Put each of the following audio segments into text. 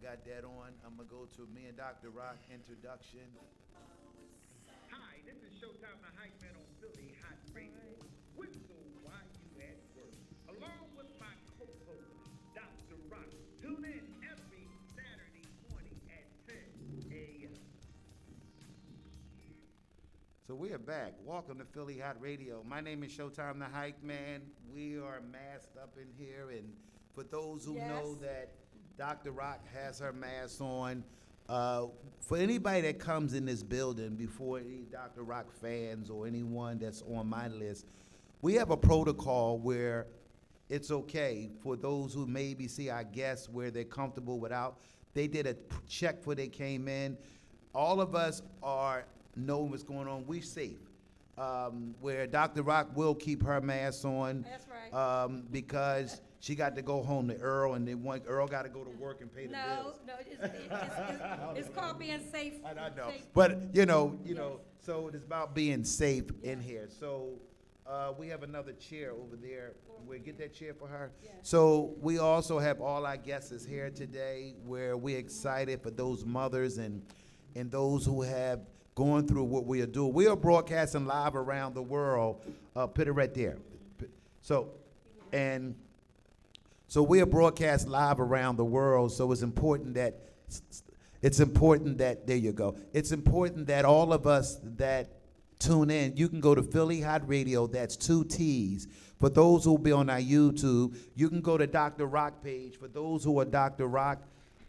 got that on. I'm gonna go to me and Dr. Rock introduction. Hi, this is Showtime the Hype Man on Philly Hot Radio. Whistle while you at work. Along with my co-host, Dr. Rock. Tune in every Saturday morning at 10 a.m. So we are back. Welcome to Philly Hot Radio. My name is Showtime the Hype Man. We are masked up in here, and for those who know that Dr. Rock has her mask on, for anybody that comes in this building before any Dr. Rock fans or anyone that's on my list, we have a protocol where it's okay for those who maybe see our guests where they're comfortable without. They did a check before they came in. All of us are knowing what's going on. We safe. Where Dr. Rock will keep her mask on. That's right. Because she got to go home to Earl, and Earl got to go to work and pay the No, bills. no, it's called being safe. I know, safe. but Yes. so it's about being safe in Yeah. here. So we have another chair over there. We'll get that chair for her. Yeah. So we also have all our guests here today, where we're excited for those mothers and those who have gone through what we are doing. We are broadcasting live around the world. Put it right there. And so we are broadcast live around the world. So it's important that there you go. It's important that all of us that tune in, you can go to Philly Hot Radio. That's 2 T's. For those who will be on our YouTube, you can go to Dr. Rock page. For those who are Dr. Rock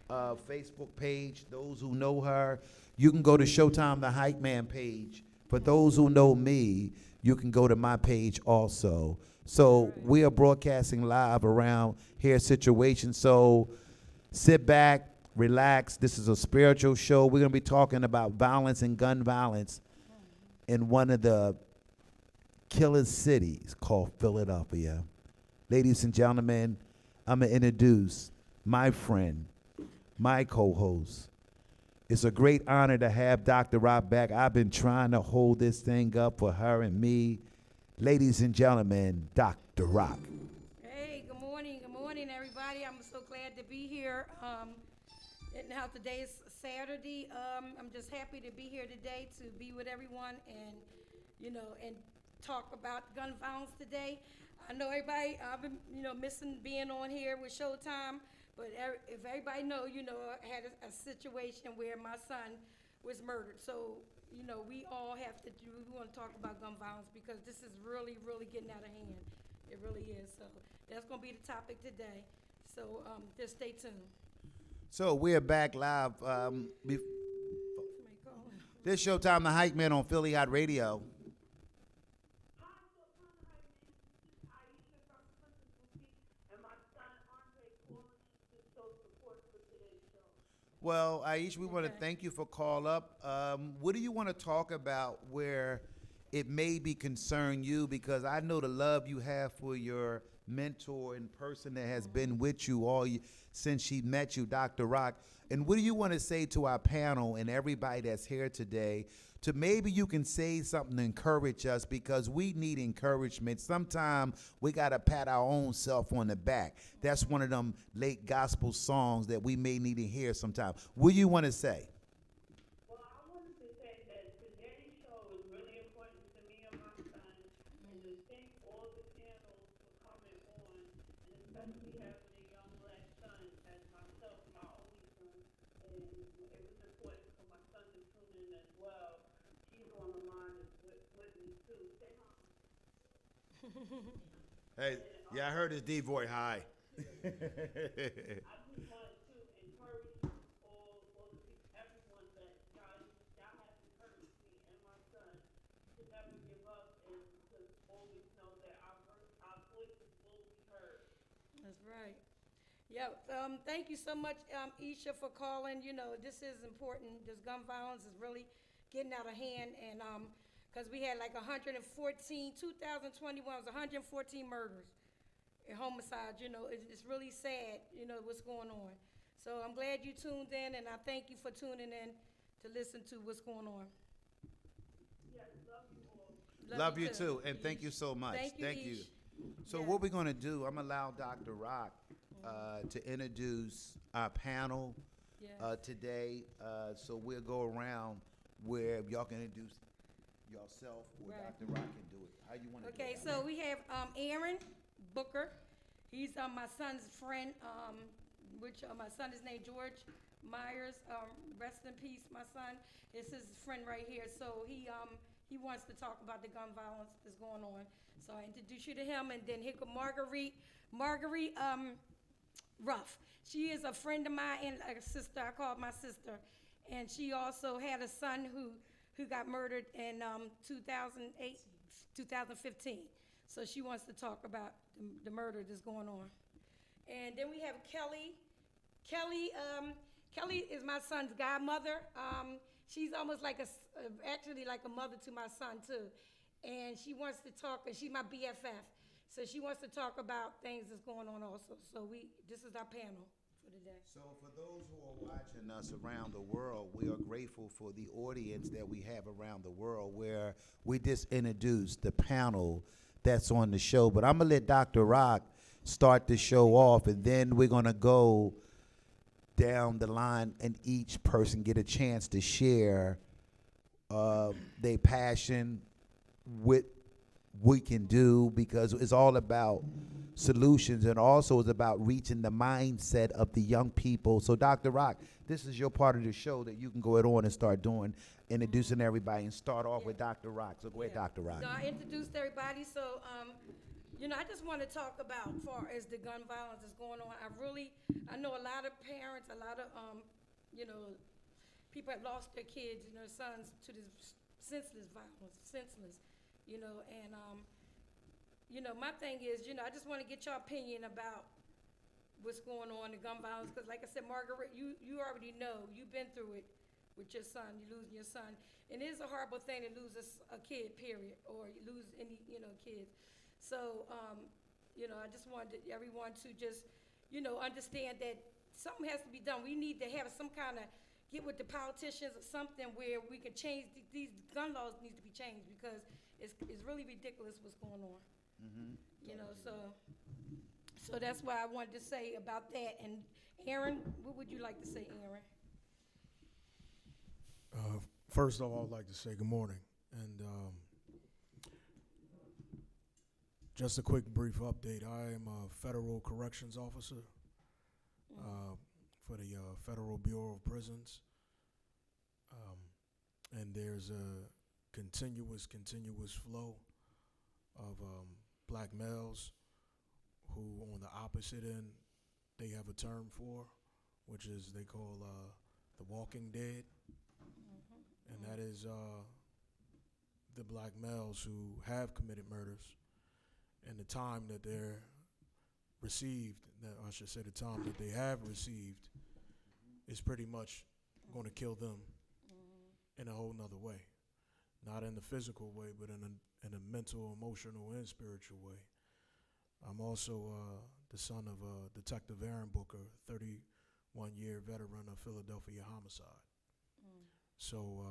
Facebook page, those who know her, you can go to Showtime the Hype Man page. For those who know me, you can go to my page also. So we are broadcasting live around here situation. So sit back, relax. This is a spiritual show. We're going to be talking about violence and gun violence in one of the killer cities called Philadelphia. Ladies and gentlemen, I'm going to introduce my friend, my co-host. It's a great honor to have Dr. Rock back. I've been trying to hold this thing up for her and me. Ladies and gentlemen, Dr. Rock. Hey, good morning, everybody. I'm so glad to be here. And now today is Saturday. I'm just happy to be here today to be with everyone and talk about gun violence today. I know everybody. I've been missing being on here with Showtime. But if everybody know, I had a situation where my son was murdered. So, we all have to we want to talk about gun violence because this is really, really getting out of hand. It really is. So that's going to be the topic today. So just stay tuned. So we're back live. Somebody calling. This Showtime the Hype Man on Philly Hot Radio. Well, Aish, we want to thank you for call up. What do you want to talk about where it may be concern you? Because I know the love you have for your mentor and person that has been with you since she met you, Dr. Rock. And what do you want to say to our panel and everybody that's here today to maybe you can say something to encourage us because we need encouragement. Sometimes we got to pat our own self on the back. That's one of them late gospel songs that we may need to hear sometime. What do you want to say? Well, I wanted to say that today's show is really important to me and my son, and to thank all the channels for coming on, and especially having a young black son as myself, my only son, and it was important for my son to tune in as well. He's on the line with me too. Say hi. Hey, yeah, I heard his D voice. Hi. I just wanted to encourage all the people, everyone that y'all have encouraged me and my son to never give up and to always know that our voices will be heard. That's right. Yeah, thank you so much, Isha, for calling. This is important. This gun violence is really getting out of hand, and because we had like 114, 2021 was 114 murders and homicides. It's really sad, what's going on. So I'm glad you tuned in, and I thank you for tuning in to listen to what's going on. Yes, love you all. Love you too, and thank you so much. Thank you, Ish. So Yeah. what we're going to do, I'm going to allow Dr. Rock to introduce our panel. Yeah. today. So we'll go around where y'all can introduce yourself, or Right. Dr. Rock can do it. How you want to do Okay, it? so we have Aaron Booker. He's my son's friend, which my son is named George Myers. Rest in peace, my son. It's his friend right here. So he wants to talk about the gun violence that's going on. So I introduce you to him, and then here go Marguerite. Marguerite Ruff. She is a friend of mine and a sister. I call her my sister, and she also had a son who got murdered in 2008, 2015. So she wants to talk about the murder that's going on. And then we have Kelly. Kelly is my son's godmother. She's almost like actually like a mother to my son too. And she wants to talk, and she's my BFF. So she wants to talk about things that's going on also. So this is our panel for today. So for those who are watching us around the world, we are grateful for the audience that we have around the world, where we just introduced the panel that's on the show. But I'm going to let Dr. Rock start the show off, and then we're going to go down the line and each person get a chance to share their passion, what we can do, because it's all about solutions, and also it's about reaching the mindset of the young people. So Dr. Rock, this is your part of the show that you can go on and start doing, introducing everybody, and start off with Dr. Rock. So go ahead, Yeah. Dr. Rock. So I introduced everybody, so, I just want to talk about far as the gun violence that's going on. I know a lot of parents, a lot of, people have lost their kids, sons to this senseless violence, my thing is, I just want to get your opinion about what's going on, the gun violence, because like I said, Margaret, you already know, you've been through it with your son, you losing your son. And it is a horrible thing to lose a kid, period, or you lose any, kids. So, I just wanted everyone to just, understand that something has to be done. We need to have some kind of, get with the politicians or something where we can change, these gun laws need to be changed, because it's really ridiculous what's going on. So that's why I wanted to say about that. And Aaron, what would you like to say, Aaron? First off, I would like to say good morning. And just a quick brief update. I am a federal corrections officer for the Federal Bureau of Prisons. And there's a continuous flow of black males who, on the opposite end, they have a term for, which is they call the walking dead. And that is the black males who have committed murders, and the time that they're received, I should say the time that they have received, is pretty much going to kill them in a whole nother way. Not in the physical way, but in a mental, emotional, and spiritual way. I'm also the son of Detective Aaron Booker, 31-year veteran of Philadelphia homicide. So,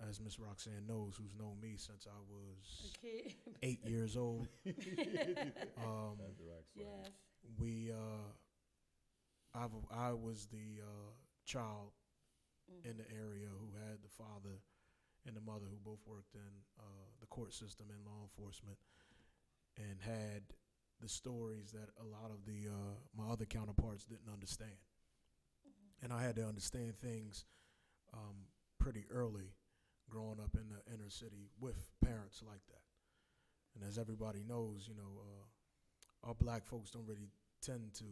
as Miss Roxanne knows, who's known me since I was Okay. 8 years old, Yes. I was the child in the area who had the father and the mother who both worked in the court system and law enforcement, and had the stories that a lot of the my other counterparts didn't understand. And I had to understand things pretty early, growing up in the inner city with parents like that. And as everybody knows, our black folks don't really tend to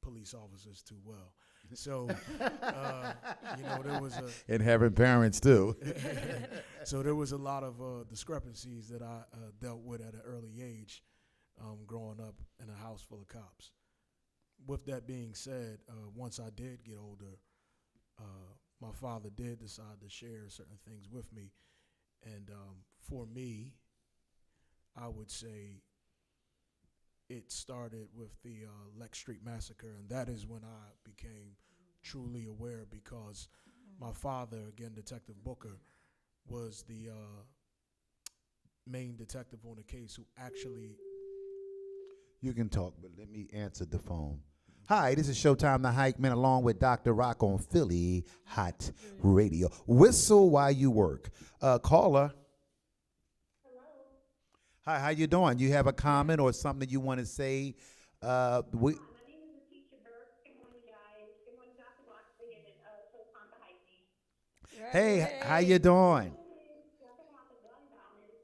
police officers too well. So, there was And having parents too. so there was a lot of discrepancies that I dealt with at an early age, growing up in a house full of cops. With that being said, once I did get older, my father did decide to share certain things with me. And for me, I would say it started with the Lex Street Massacre, and that is when I became truly aware, because my father, again, Detective Booker, was the main detective on the case who actually... You can talk, but let me answer the phone. Hi, this is Showtime the Hype Man along with Dr. Rock on Philly Hot Radio. Whistle while you work. Caller. Hi, how you doing? You have a comment or something you want to say? We, My name is Letitia Burke. Good morning, guys. Good morning, Dr. Boxley and Showtime the Hype Man. hey, how you doing? Y'all talking about the gun violence.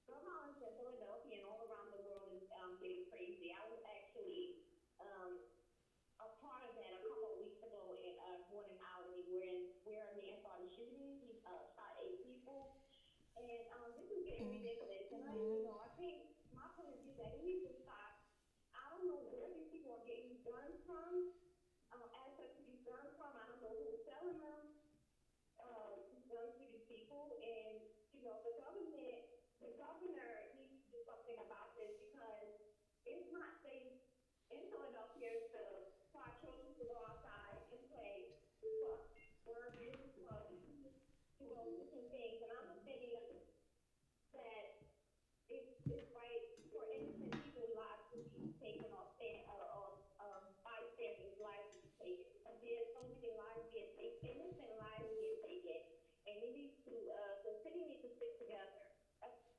Gun violence in Philadelphia and all around the world is getting crazy. I was actually a part of that a couple of weeks ago in Gordon Alley where a man started shooting. He shot 8 people. And this is getting ridiculous. And I think my point of view is that it needs to stop. I don't know where these people are getting these guns from, access to these guns from. I don't know who's selling them, these guns to these people. And, the governor needs to do something about this because it's not safe in Philadelphia for our children to go outside and play burgers, do those different things. And I'm just thinking that it's right for innocent people's lives to be taken or bystanders' lives to be taken. Because there's so many lives being taken, innocent lives being taken, and the city needs to stick together,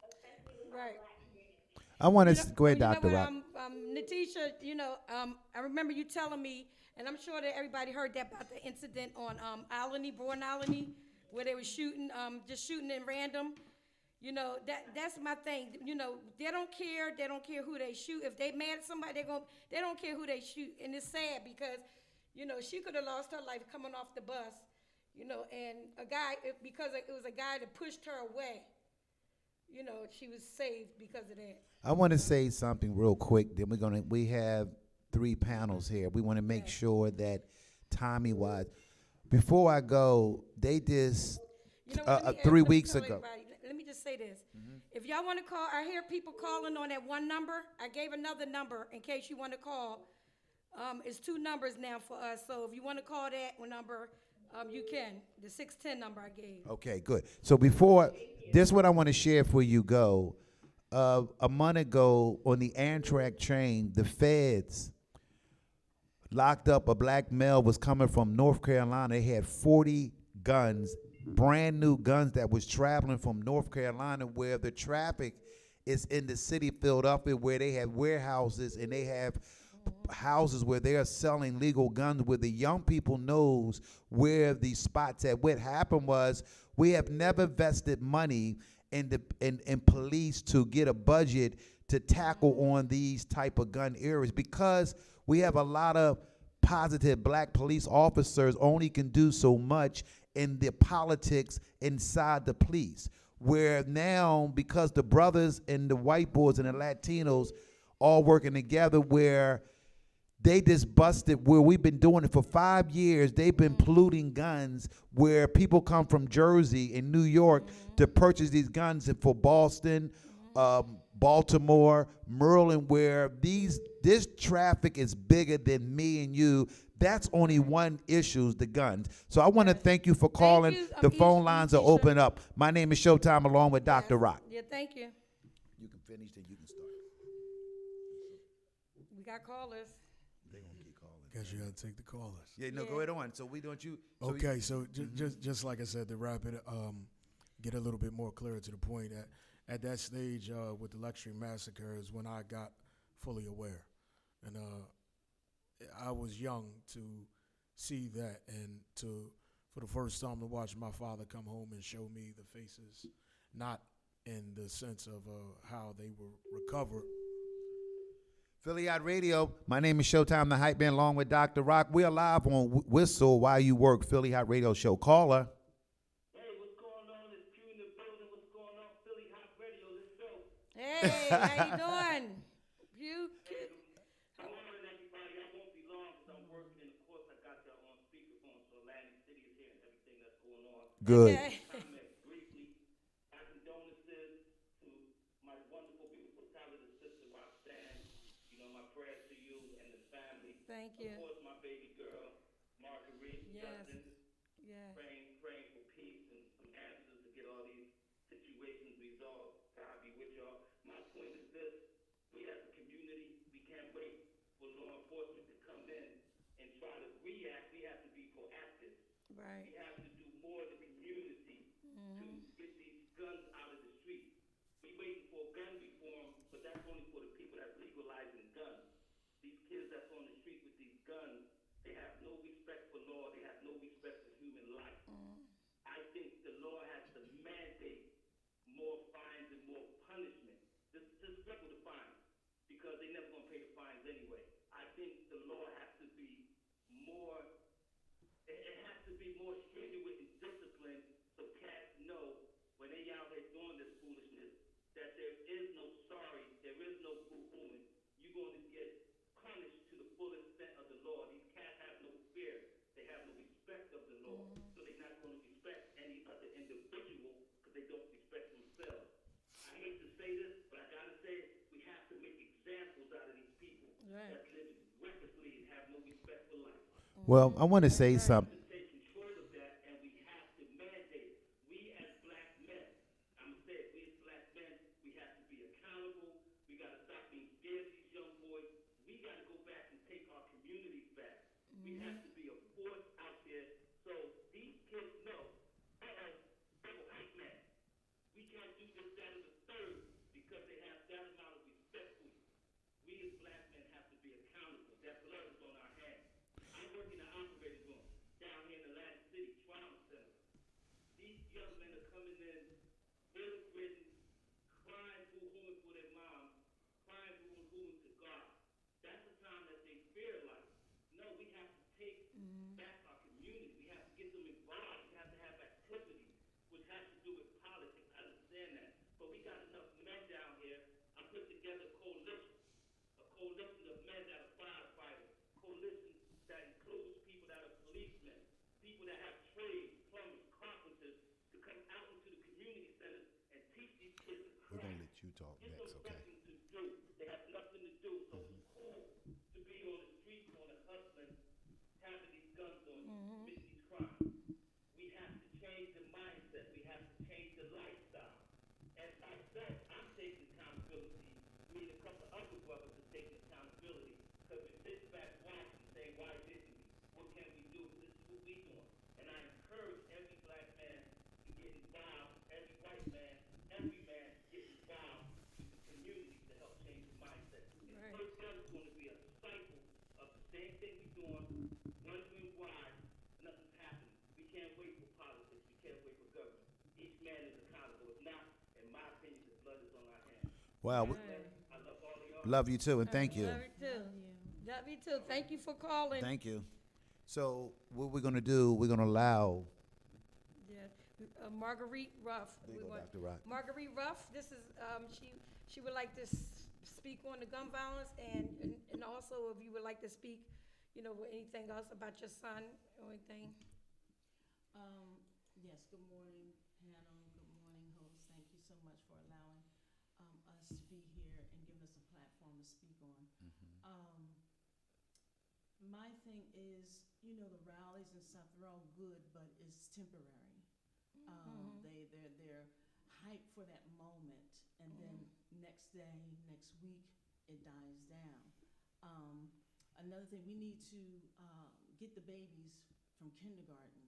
especially with our Right. black community. I want to go ahead, You know Dr. what, Rock. Natisha, I remember you telling me, and I'm sure that everybody heard that about the incident on Bourne Alany, where they were shooting, just shooting in random. That's my thing. They don't care. They don't care who they shoot. If they mad at somebody, they don't care who they shoot. And it's sad because, she could have lost her life coming off the bus, and because it was a guy that pushed her away. She was saved because of that. I want to say something real quick. Then we have 3 panels here. We want to make sure that timing wise, before I go, they just Let me 3 tell weeks ago. everybody, let me just say this. If y'all want to call, I hear people calling on that one number. I gave another number in case you want to call. It's 2 numbers now for us. So if you want to call that one number, you can. The 610 number I gave. Okay, good. So before this, what I want to share before you go. A month ago on the Amtrak train, the feds locked up a black male was coming from North Carolina. They had 40 guns, brand new guns that was traveling from North Carolina, where the traffic is in the city of Philadelphia, where they have warehouses and they have houses where they are selling legal guns, where the young people knows where these spots at. What happened was we have never vested money in police to get a budget to tackle on these type of gun areas, because we have a lot of positive black police officers only can do so much in the politics inside the police, where now because the brothers and the white boys and the Latinos all working together, where they just busted, where we've been doing it for 5 years. They've been polluting guns, where people come from Jersey and New York to purchase these guns, and for Boston, Baltimore, Maryland, where this traffic is bigger than me and you. That's only one issue, the guns. So I want to thank you for calling. you, The phone Isha- lines are Isha. open up. My name is Showtime along with Dr. Rock. Yeah, thank you. You can finish, then you can start. We got callers. They're going to keep calling. Guess you got to take the callers. Yeah, no, Yeah. go ahead on. So we don't you. So Okay, so just like I said, to wrap it, get a little bit more clear to the point. At that stage with the luxury massacre is when I got fully aware, and I was young to see that, and for the first time to watch my father come home and show me the faces, not in the sense of how they were recovered. Philly Hot Radio. My name is Showtime the Hype Man along with Dr. Rock. We are live on Whistle While You Work, Philly Hot Radio Show. Caller. Hey, what's going on? It's Q in the building. What's going on? Philly Hot Radio. Let's go. Hey, how you doing? Good morning, everybody. I won't be long because I'm working, and of course I got y'all on speakerphone, so Atlantic City is hearing everything that's going on. Good. Okay. Comment briefly. Our condolences to my wonderful, beautiful, talented sister Roxanne. My prayers to you and the family. Thank you. Of course, my baby girl, Marguerite Yes. Justin. Yeah. Praying for peace and some answers to get all these situations resolved. God be with y'all. My point is this: we as a community, we can't wait for law enforcement to Right. We have to do more in the community to get these guns out of the street. We waiting for gun reform, but that's only for the people that's legalizing guns. These kids that's on the street with these guns, they have no respect for law. They have no respect for human life. I think the law has to mandate more fines and more punishment. Just double the fines, because they never gonna pay the fines anyway. I think the law has to be more. It has to be more strenuous and disciplined, so cats know when they out here doing this foolishness that there is no sorry, there is no boo-hooing. You're going to get punished to the full extent of the law. These cats have no fear. They have no respect of the law, so they're not going to respect any other individual because they don't respect themselves. I hate to say this, but I gotta say it. We have to make examples out of these people Right. that live recklessly and have no respect for life. Well, I want to say something. To take control of that, and we have to mandate it. We as black men, I'm gonna say it, we as black men, we have to be accountable. We gotta stop being scared of these young boys. We gotta go back and take our communities back. We have to be a force out there so these kids know, they're white men. We can't do this, that, and the third because they have that amount of respect for you. We as black men have to be accountable. That blood is on our hands. I work in the operating room down here in Atlantic City Trauma Center. These young men are coming in, bedridden, crying, boo-hooing for their mom, crying, boo-hooing to God. That's the time that they fear life. No, we have to take back our community. We have to get them involved. We have to have activities, which has to do with politics. I understand that. But we got enough men down here. I put together a coalition of men that are firefighters, coalition that includes people that are policemen, people that have trades, plumbers, carpenters, to come out into the community centers and teach these kids to We're craft. gonna let you talk Give next, them okay? something to do. They have nothing to do, so it's cool to be on the street corner hustling, having these guns on you, committing these crimes. We have to change the mindset. We have to change the lifestyle. As I said, I'm taking accountability. Me and a couple other brothers are taking accountability because we sit back watching and say, why didn't we? What can we do? This is what we doing. And I encourage every black man to get involved, every white man, every man to get involved with the community to help change the mindset. Right. It's going to be a cycle of the same thing we're doing, wondering why nothing's happening. We can't wait for politics. We can't wait for government. Each man is accountable. If not, in my opinion, the blood is on our hands. Wow, I love all of y'all. love you too, and thank you. Love you too. Love you too. Thank you for calling. Thank you. So what we're gonna do, we're gonna allow. Yeah. Marguerite Ruff. There you We go, want- Dr. Rock. Marguerite Ruff, this is, she would like to speak on the gun violence and also if you would like to speak, anything else about your son or anything. Yes, good morning, panel, good morning, host. Thank you so much for allowing us to be here and giving us a platform to speak on. My thing is, the rallies and stuff, they're all good, but it's temporary. They're hyped for that moment, and then next day, next week, it dies down. Another thing, we need to get the babies from kindergarten.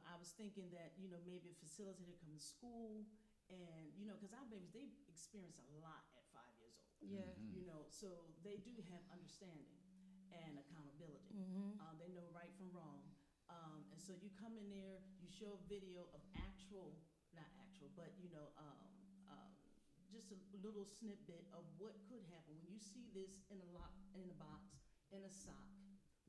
I was thinking that, maybe a facilitator come to school and, because our babies, they experience a lot at 5 years old. Yeah. So they do have understanding and accountability. They know right from wrong. And so you come in there, you show a video of not actual, but, just a little snippet of what could happen when you see this in a box, in a sock,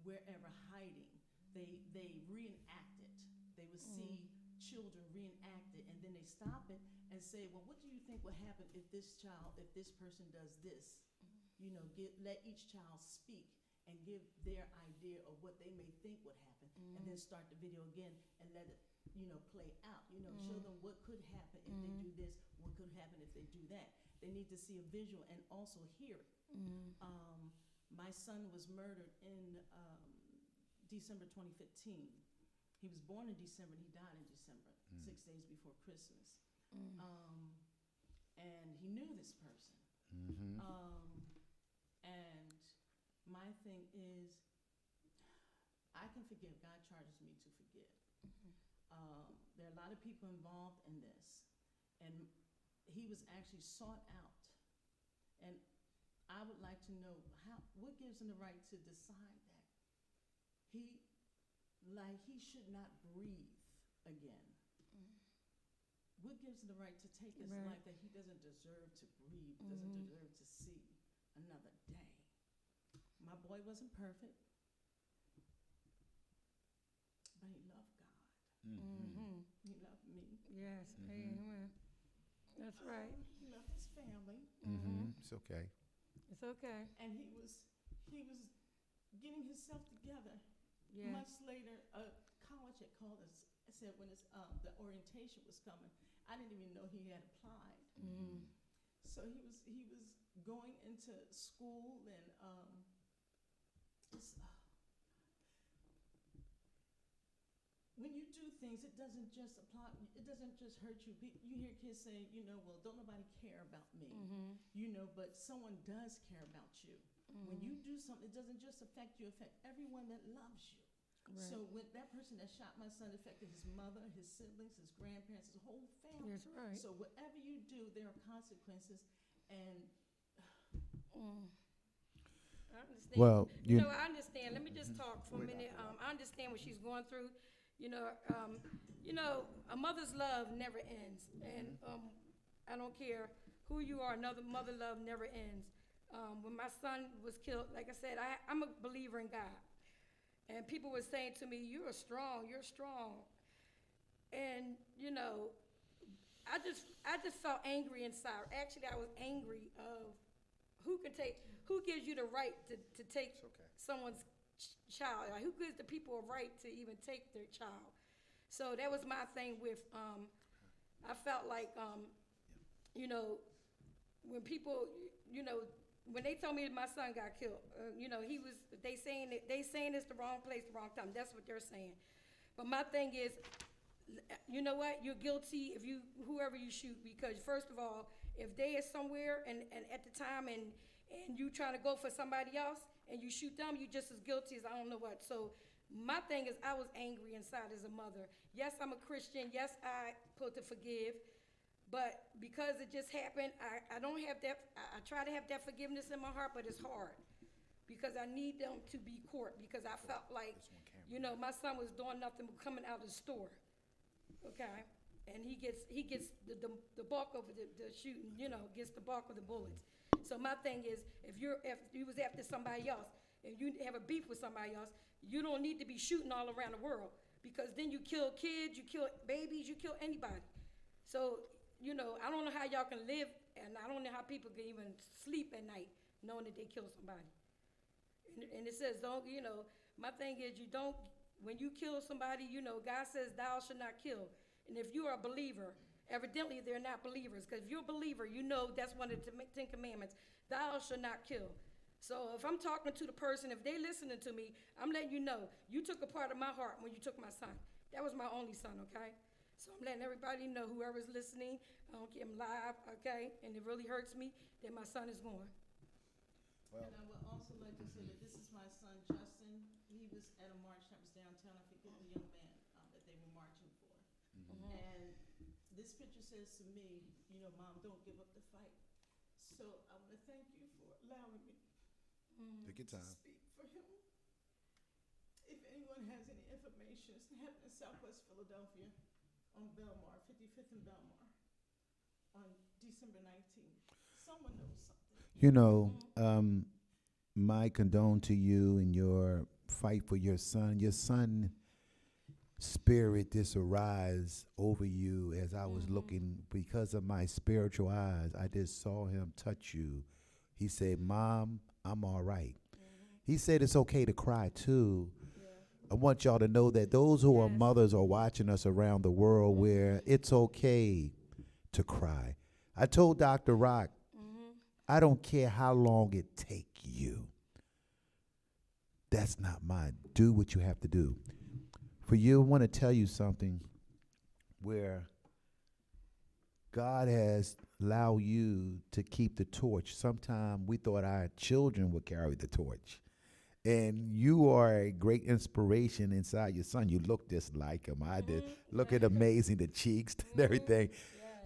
wherever hiding. They reenact it. They would see children reenact it, and then they stop it and say, well, what do you think will happen if this person does this? Let each child speak and give their idea of what they may think would happen, and then start the video again and let it, play out. Show them what could happen if they do this, what could happen if they do that. They need to see a visual and also hear it. My son was murdered in December 2015. He was born in December and he died in December, 6 days before Christmas. And he knew this person. And my thing is, I can forgive. God charges me to forgive. There are a lot of people involved in this, and he was actually sought out. And I would like to know what gives him the right to decide that he should not breathe again. What gives him the right to take his Right. life that he doesn't deserve to breathe, doesn't deserve to see another day? My boy wasn't perfect, but he loved God. Mm-hmm. He loved me. Yes, amen. That's right. He loved his family, It's okay. It's okay. and he was getting himself together. Yeah. Months later, college had called us. Said when the orientation was coming, I didn't even know he had applied. Mm-hmm. So he was going into school, and when you do things, it doesn't just apply. It doesn't just hurt you. You hear kids say, well, don't nobody care about me, but someone does care about you. When you do something, it doesn't just affect you; it affects everyone that loves you. Right. So when that person that shot my son affected his mother, his siblings, his grandparents, his whole family. That's right. So whatever you do, there are consequences, and I understand. Well, I understand. Let me just talk for a minute. I understand what she's going through. A mother's love never ends, and I don't care who you are. Another mother love never ends. When my son was killed, like I said, I'm a believer in God, and people were saying to me, "You're strong. You're strong," and I just felt angry inside. Actually, I was angry of who gives you the right to take someone's child? Like, who gives the people a right to even take their child? So that was my thing with, I felt like, when people, when they told me my son got killed, they saying it's the wrong place, the wrong time. That's what they're saying. But my thing is, you know what? You're guilty if whoever you shoot, because first of all, if they are somewhere and at the time and you trying to go for somebody else and you shoot them, you just as guilty as I don't know what. So my thing is, I was angry inside as a mother. Yes, I'm a Christian. Yes, I put to forgive. But because it just happened, I don't have that. I try to have that forgiveness in my heart, but it's hard because I need them to be court, because I felt like, my son was doing nothing but coming out of the store. Okay, and he gets the bulk of the shooting, gets the bulk of the bullets. So my thing is, if you was after somebody else, and you have a beef with somebody else, you don't need to be shooting all around the world, because then you kill kids, you kill babies, you kill anybody. So, I don't know how y'all can live, and I don't know how people can even sleep at night knowing that they killed somebody. And it says, my thing is, when you kill somebody, God says, thou shalt not kill. And if you are a believer, evidently they're not believers, because if you're a believer, that's one of the 10 Commandments, thou shalt not kill. So if I'm talking to the person, if they listening to me, I'm letting you know, you took a part of my heart when you took my son. That was my only son, okay? So I'm letting everybody know, whoever's listening, I don't care, I'm live, okay? And it really hurts me that my son is gone. And I would also like to say that this is my son, Justin. He was at a march that was downtown. I forget the young man that they were marching for. And this picture says to me, Mom, don't give up the fight. So I want to thank you for allowing me Take your to time. speak for him. If anyone has any information, it's happened in Southwest Philadelphia on Belmar, 55th and Belmar, on December 19th. Someone knows something. My condone to you in your fight for your son. Your son spirit just arise over you as I was looking, because of my spiritual eyes. I just saw him touch you. He said, Mom, I'm all right. He said it's okay to cry too. I want y'all to know that those who are mothers are watching us around the world, where it's okay to cry. I told Dr. Rock, I don't care how long it take you. That's not mine. Do what you have to do. For you, I want to tell you something where God has allowed you to keep the torch. Sometimes we thought our children would carry the torch. And you are a great inspiration inside your son. You look just like him. I did. Look at amazing, the cheeks and everything.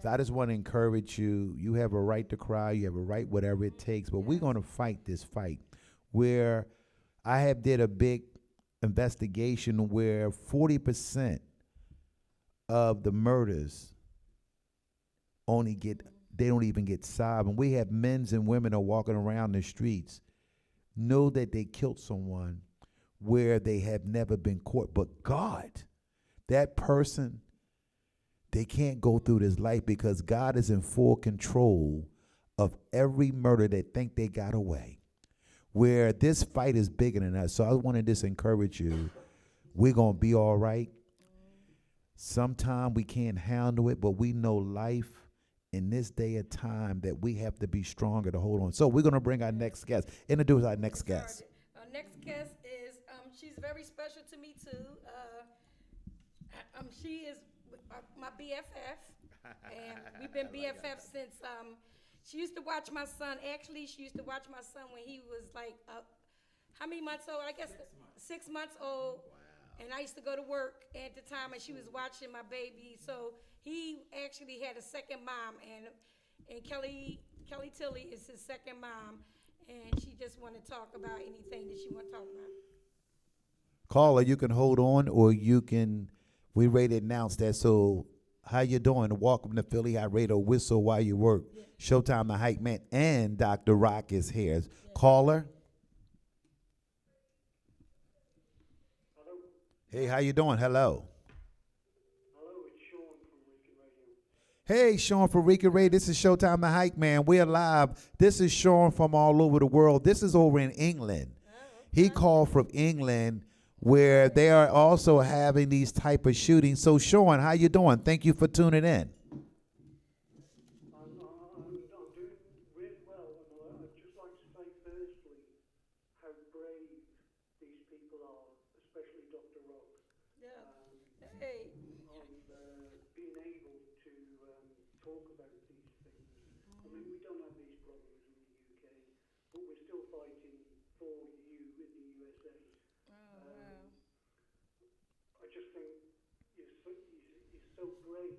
So I just want to encourage you. You have a right to cry. You have a right, whatever it takes. But we're going to fight this fight. Where I have did a big investigation where 40% of the murders they don't even get solved. And we have men and women are walking around the streets, know that they killed someone where they have never been caught. But God, that person, they can't go through this life because God is in full control of every murder that think they got away. Where this fight is bigger than us. So I want to just encourage you. We're going to be all right. Sometimes we can't handle it, but we know life in this day of time that we have to be stronger to hold on. So we're going to bring our next guest. Introduce our next guest. Our next guest is, she's very special to me too. She is my BFF, and we've been BFF since, she used to watch my son. Actually, she used to watch my son when he was like, how many months old? I guess 6 months old. Wow. And I used to go to work at the time, and she was watching my baby. So he actually had a second mom, and Kelly Tilly is his second mom, and she just wanted to talk about anything that she want to talk about. Caller, you can hold on, or we ready to announce that. So how you doing? Welcome to Philly Hot Radio. Whistle while you work. Yeah. Showtime, the Hype Man, and Dr. Rock is here. Yeah. Caller. Hello. Hey, how you doing? Hello. Hello, it's Sean from Rika Radio. Hey, Sean from Rika Radio. This is Showtime, the Hype Man. We're live. This is Sean from all over the world. This is over in England. He called from England, where they are also having these type of shootings. So, Sean, how you doing? Thank you for tuning in. I'm doing really well, and I'd just like to say firstly how brave these people are, especially Dr. Rock. Yeah. Hey. On being able to talk about these things. I mean, we don't have these problems in the UK, but we're still fighting for you in the USA. Wow. I just think you're so brave.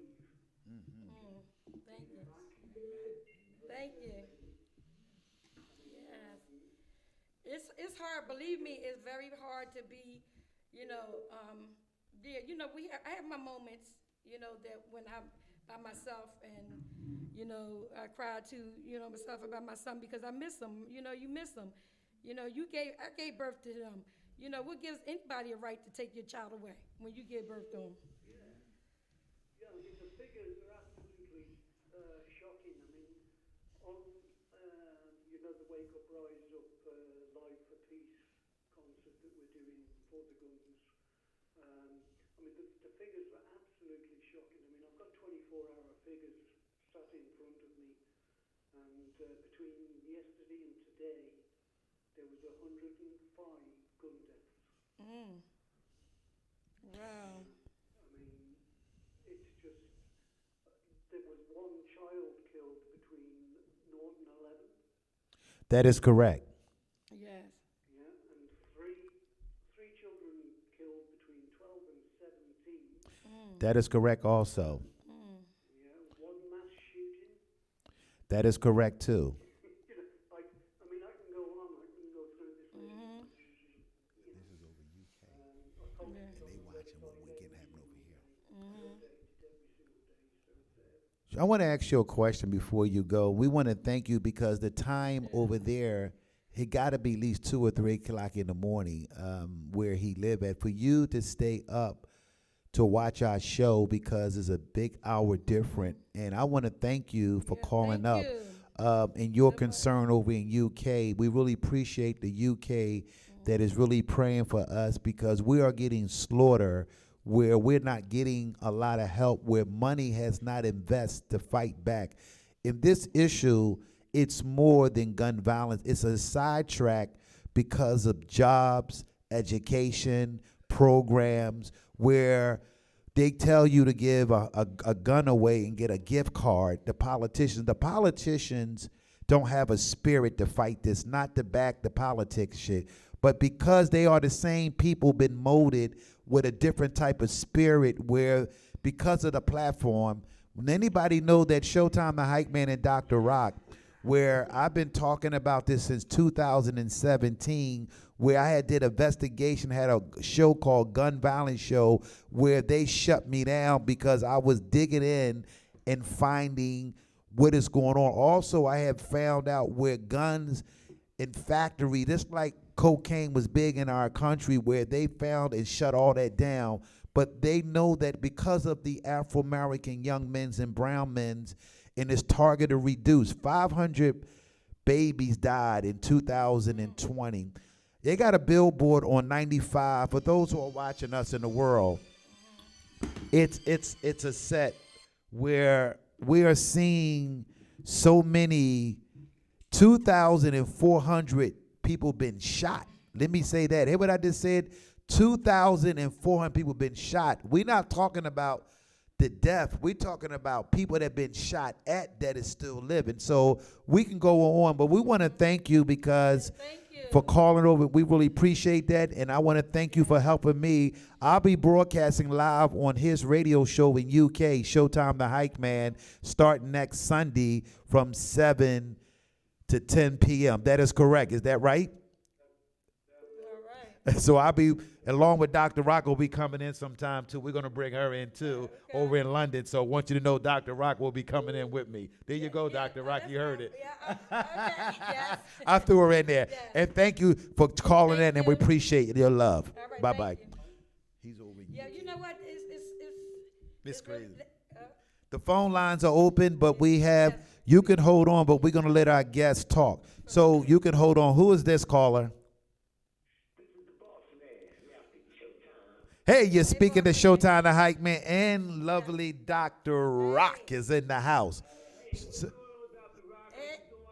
Thank you. Thank you. Yes. It's hard. Believe me, it's very hard to be, I have my moments, that when I'm by myself and, I cry to, myself about my son because I miss him. You miss him. I gave birth to him. What gives anybody a right to take your child away when you give birth to them? Yeah, I mean, the figures are absolutely shocking. I mean, on, the Wake Up, Rise Up Live for Peace concert that we're doing for the guns, I mean, the figures are absolutely shocking. I mean, I've got 24-hour figures sat in front of me, and between yesterday and today, there was 105 gun deaths. Wow. I mean, it's just, there was one child killed between 0 and 11. That is correct. Yes. Yeah, and three children killed between 12 and 17. That is correct also. Yeah, one mass shooting. That is correct too. I mean, I can go on. I can go through this list. This is over UK. And they watching what we get happen over here. I want to ask you a question before you go. We want to thank you because the time over there, it got to be at least 2 or 3 o'clock in the morning where he live at. For you to stay up to watch our show because it's a big hour different. And I want to thank you for calling up and your concern over in UK. We really appreciate the UK that is really praying for us because we are getting slaughtered where we're not getting a lot of help, where money has not invested to fight back. In this issue, it's more than gun violence. It's a sidetrack because of jobs, education, programs, where they tell you to give a gun away and get a gift card. The politicians don't have a spirit to fight this, not to back the politics shit. but because they are the same people been molded with a different type of spirit where because of the platform, when anybody know that Showtime the Hype Man and Dr. Rock, where I've been talking about this since 2017, where I did an investigation, had a show called Gun Violence Show, where they shut me down because I was digging in and finding what is going on. Also, I have found out where guns in factory, just like cocaine was big in our country, where they found and shut all that down. But they know that because of the Afro-American young men's and brown men's, and it's targeted reduced. 500 babies died in 2020. They got a billboard on 95. For those who are watching us in the world, it's a set where we are seeing so many 2,400 people been shot. Let me say that. Hear what I just said? 2,400 people been shot. We're not talking about the death. We're talking about people that have been shot at that is still living. So we can go on, but we want to thank you because for calling over. We really appreciate that, and I want to thank you for helping me. I'll be broadcasting live on his radio show in UK, Showtime the Hype Man, starting next Sunday from 7 to 10 p.m. That is correct. Is that right? So I'll be, along with Dr. Rock, will be coming in sometime too. We're going to bring her in too, over in London. So I want you to know Dr. Rock will be coming in with me. There you go, Dr. Rock. You heard it. I threw her in there. And thank you for calling in, and we appreciate your love. Bye-bye. He's over here. Yeah, you know what? It's crazy. The phone lines are open, but we have, you can hold on, but we're going to let our guests talk. So you can hold on. Who is this caller? Hey, you're speaking to Showtime the Hype Man, and lovely Dr. Rock is in the house.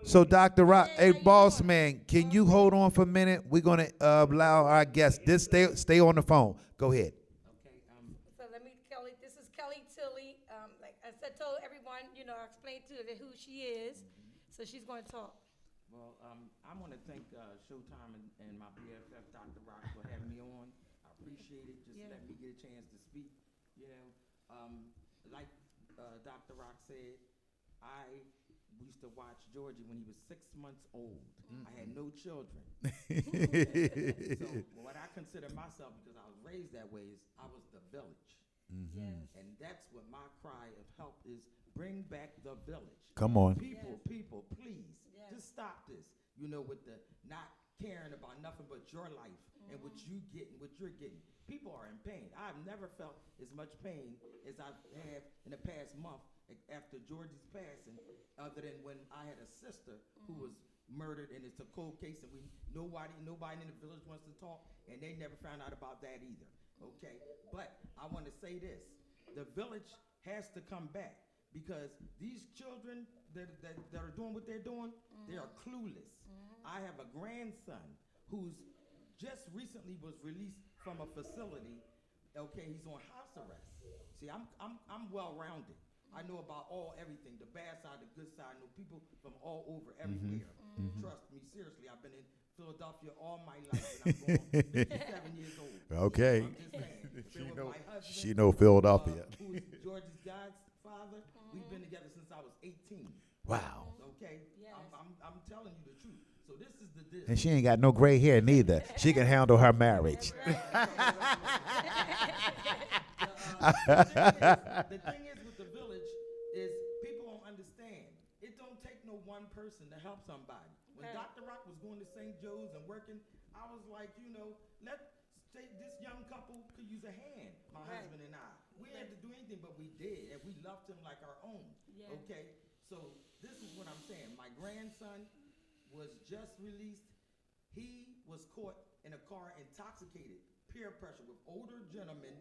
So Dr. Rock, hey, boss man, can you hold on for a minute? We're going to allow our guests, stay on the phone. Go ahead. So let me, Kelly, this is Kelly Tilley. Like I said, told everyone, I explained to her who she is. So she's going to talk. Well, I want to thank Showtime and my BFF, Dr. Rock, for having me on. I appreciate it. Just let me get a chance to speak. Like Dr. Rock said, I used to watch Georgie when he was 6 months old. I had no children. So what I consider myself, because I was raised that way, is I was the village. And that's what my cry of help is, bring back the village. Come on. People, please, just stop this. With the not caring about nothing but your life and what you're getting. People are in pain. I've never felt as much pain as I have in the past month after Georgie's passing, other than when I had a sister who was murdered, and it's a cold case, and nobody in the village wants to talk, and they never found out about that either. Okay, but I want to say this: the village has to come back, because these children that are doing what they're doing, they are clueless. I have a grandson who's just recently was released from a facility. Okay, he's on house arrest. See, I'm well-rounded. I know about everything, the bad side, the good side. I know people from all over, everywhere. Trust me, seriously. I've been in Philadelphia all my life, and I'm going 57 years old. Okay. I'm just saying. She know Philadelphia. Who is Georgie's godfather? We've been together since I was 18. Wow. Okay? I'm telling you the truth. So this is the deal. And she ain't got no gray hair neither. She can handle her marriage. The thing is with the village is people don't understand. It don't take no one person to help somebody. When Dr. Rock was going to St. Joe's and working, I was like, this young couple could use a hand, my husband and I. We didn't have to do anything, but we did, and we loved him like our own. Okay? So this is what I'm saying. My grandson was just released. He was caught in a car intoxicated, peer pressure with older gentlemen,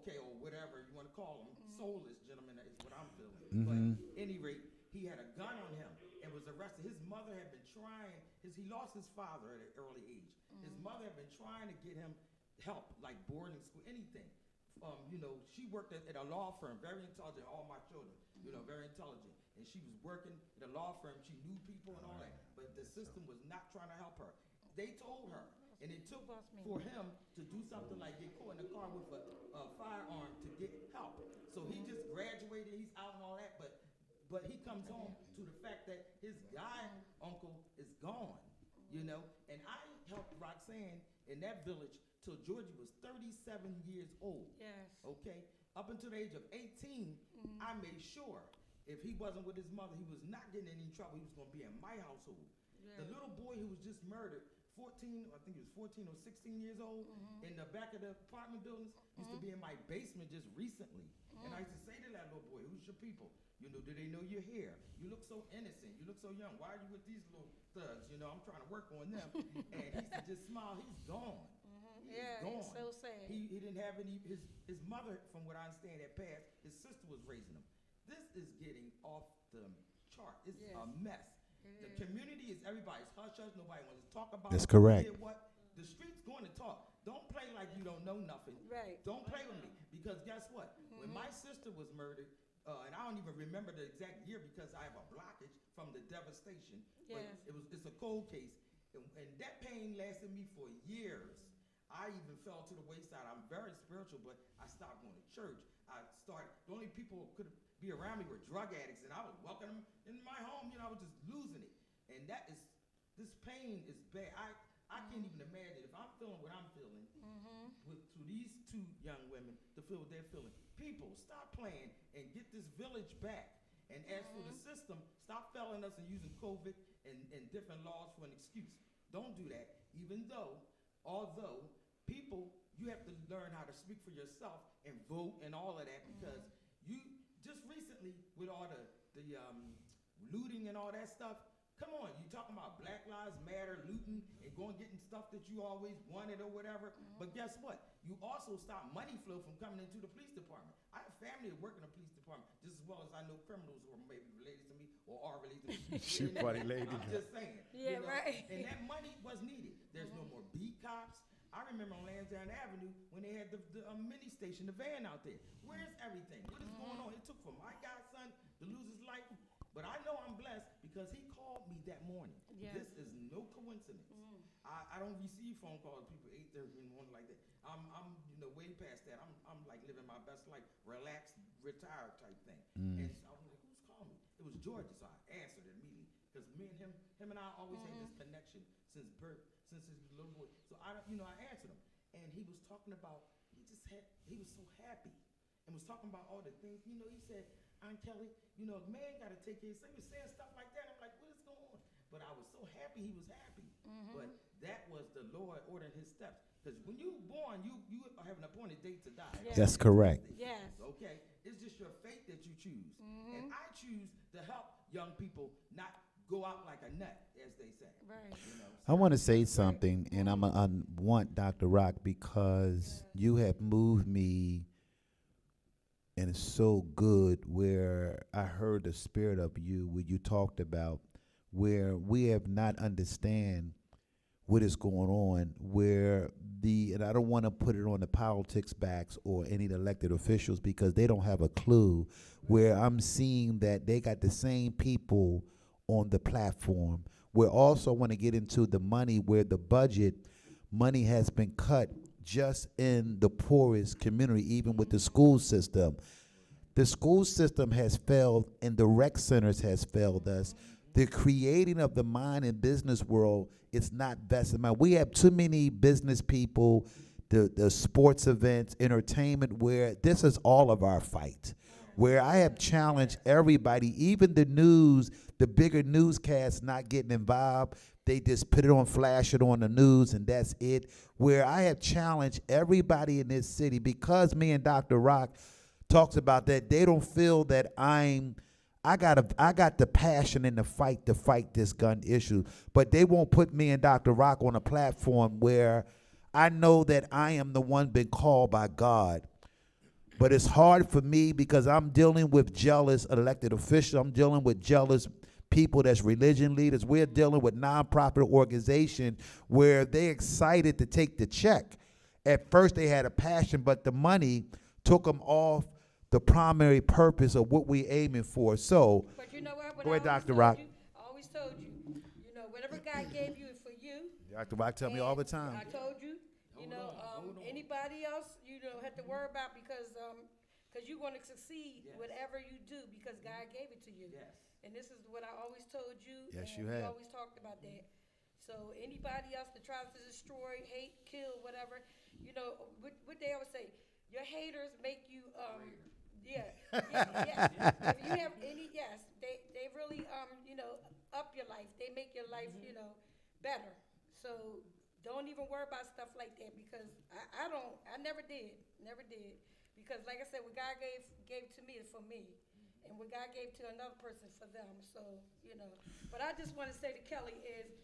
okay, or whatever you want to call them, soulless gentlemen is what I'm feeling. But at any rate, he had a gun on him and was arrested. His mother had been trying, he lost his father at an early age. His mother had been trying to get him help, like boarding school, anything. She worked at a law firm, very intelligent, all my children, very intelligent. And she was working at a law firm. She knew people and all that. But the system was not trying to help her. They told her, And it took Boss man. for him to do something like get caught in the car with a firearm to get help. So he just graduated, he's out and all that, but he comes home to the fact that his guy uncle is gone, you know. And I helped Roxanne in that village till Georgie was 37 years old. Yes. Okay, up until the age of 18, I made sure if he wasn't with his mother, he was not getting in any trouble. He was going to be in my household. The little boy who was just murdered, 14, I think he was 14 or 16 years old, in the back of the apartment buildings, used to be in my basement just recently. And I used to say to that little boy, who's your people? You know, do they know you're here? You look so innocent. You look so young. Why are you with these little thugs? You know, I'm trying to work on them. And he used to just smile. He's gone. He's Yeah, gone. it's so sad. He didn't have any, his mother, from what I understand, had passed. His sister was raising him. This is getting off the chart. It's Yes. a mess. The community is everybody's hush hush. Nobody wants to talk about That's who correct. did what. The street's going to talk. Don't play like you don't know nothing. Right. Don't play with me. Because guess what? When my sister was murdered, and I don't even remember the exact year because I have a blockage from the devastation. Yes. But it's a cold case. And that pain lasted me for years. I even fell to the wayside. I'm very spiritual, but I stopped going to church. The only people who could be around me were drug addicts, and I was welcoming them in my home. You know, I was just losing it. And this pain is bad. I can't even imagine if I'm feeling what I'm feeling to these two young women to feel what they're feeling. People, stop playing and get this village back. And as for the system, stop failing us and using COVID and different laws for an excuse. Don't do that, although people, you have to learn how to speak for yourself and vote and all of that, because you just recently with all the looting and all that stuff, come on, you talking about Black Lives Matter, looting and going getting stuff that you always wanted or whatever, but guess what? You also stop money flow from coming into the police department. I have family that work in the police department just as well as I know criminals who are maybe related to me or are related to me. She funny lady. I'm just saying. Yeah, right. And that money was needed. There's no more beat cops. I remember on Lansdowne Avenue when they had the mini station, the van out there. Where's everything? What is going on? It took for my godson to lose his life. But I know I'm blessed because he called me that morning. Yes. This is no coincidence. I don't receive phone calls, people 8:30 in the morning like that. I'm way past that. I'm like living my best life, relaxed, retired type thing. And so I was like, who's calling me? It was Georgia, so I answered immediately because me and him and I always had this connection since birth, since his little boy. So I answered him, and he was talking about he was so happy, and was talking about all the things. You know, he said, Aunt Kelly, you know, a man got to take care of himself. He was saying stuff like that. I'm like, what is going on? But I was so happy he was happy. But that was the Lord ordering his steps. Because when you're born, you have an appointed date to die. Yes. That's correct. Yes. Okay? It's just your fate that you choose. And I choose to help young people not go out like a nut, as they say. Right. You know? I want to say something, and I want Dr. Rock because you have moved me, and it's so good where I heard the spirit of you where you talked about where we have not understand what is going on, where and I don't want to put it on the politics backs or any elected officials because they don't have a clue, where I'm seeing that they got the same people on the platform. We also want to get into the money where the budget money has been cut just in the poorest community, even with the school system. The school system has failed and the rec centers has failed us. The creating of the mind and business world is not best in mind. We have too many business people, the sports events, entertainment, where this is all of our fight. Where I have challenged everybody, even the news, the bigger newscasts not getting involved. They just put it on, flash it on the news, and that's it. Where I have challenged everybody in this city, because me and Dr. Rock talks about that, they don't feel that I got the passion and the fight to fight this gun issue, but they won't put me and Dr. Rock on a platform where I know that I am the one been called by God. But it's hard for me because I'm dealing with jealous elected officials. I'm dealing with jealous people that's religion leaders. We're dealing with nonprofit organizations where they're excited to take the check. At first they had a passion, but the money took them off the primary purpose of what we're aiming for. So, But you know what? Go ahead, I always Dr. told Rock. you, I always told you, whatever God gave you is for you. Dr. Rock tell me all the And time. I told you, anybody else, you don't have to worry about because you're gonna succeed Yes. whatever you do because God gave it to you. Yes. And this is what I always told you. Yes, and you we have. always talked about that. So anybody else that tries to destroy, hate, kill, whatever, what they always say, your haters make you, yeah, yes. If you have any, yes, they really, up your life. They make your life, better. So don't even worry about stuff like that because I never did. Because like I said, what God gave to me is for me. And what God gave to another person for them. So, But I just want to say to Kelly is,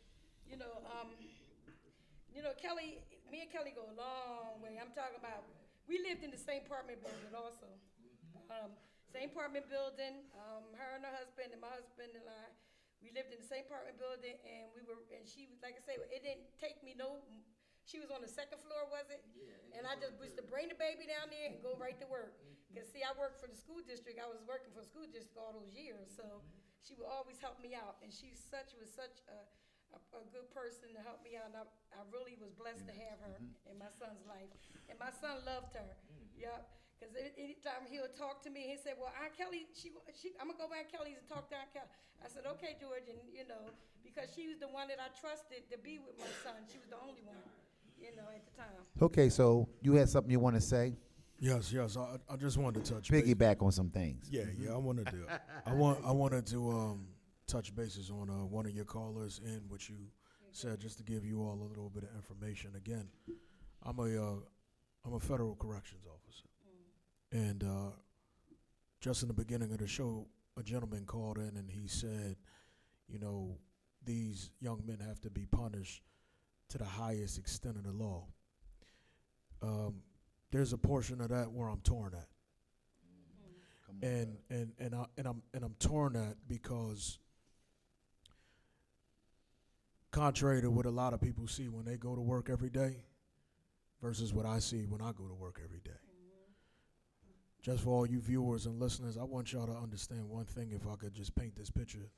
Kelly, me and Kelly go a long way. I'm talking about, we lived in the same apartment building also. Same apartment building, her and her husband and my husband and I, we lived in the same apartment building and she was, like I say, it didn't take me she was on the second floor, was it? Yeah. And I just used to bring the baby down there and go right to work. Because see, I worked for the school district. I was working for the school district all those years. So she would always help me out. And she was such a good person to help me out. And I really was blessed to have her in my son's life. And my son loved her. Yep. Because anytime he would talk to me, he said, well, Aunt Kelly, I'm going to go by Aunt Kelly's and talk to Aunt Kelly. I said, okay, George. And, because she was the one that I trusted to be with my son. She was the only one, at the time. Okay, so you had something you want to say? Yes. I just wanted to touch Piggyback on some things. Yeah. I wanted to. I wanted to touch bases on one of your callers and what you said, just to give you all a little bit of information. Again, I'm a federal corrections officer, and just in the beginning of the show, a gentleman called in and he said, these young men have to be punished to the highest extent of the law. There's a portion of that where I'm torn at. And I'm torn at because contrary to what a lot of people see when they go to work every day versus what I see when I go to work every day. Just for all you viewers and listeners, I want y'all to understand one thing, if I could just paint this picture.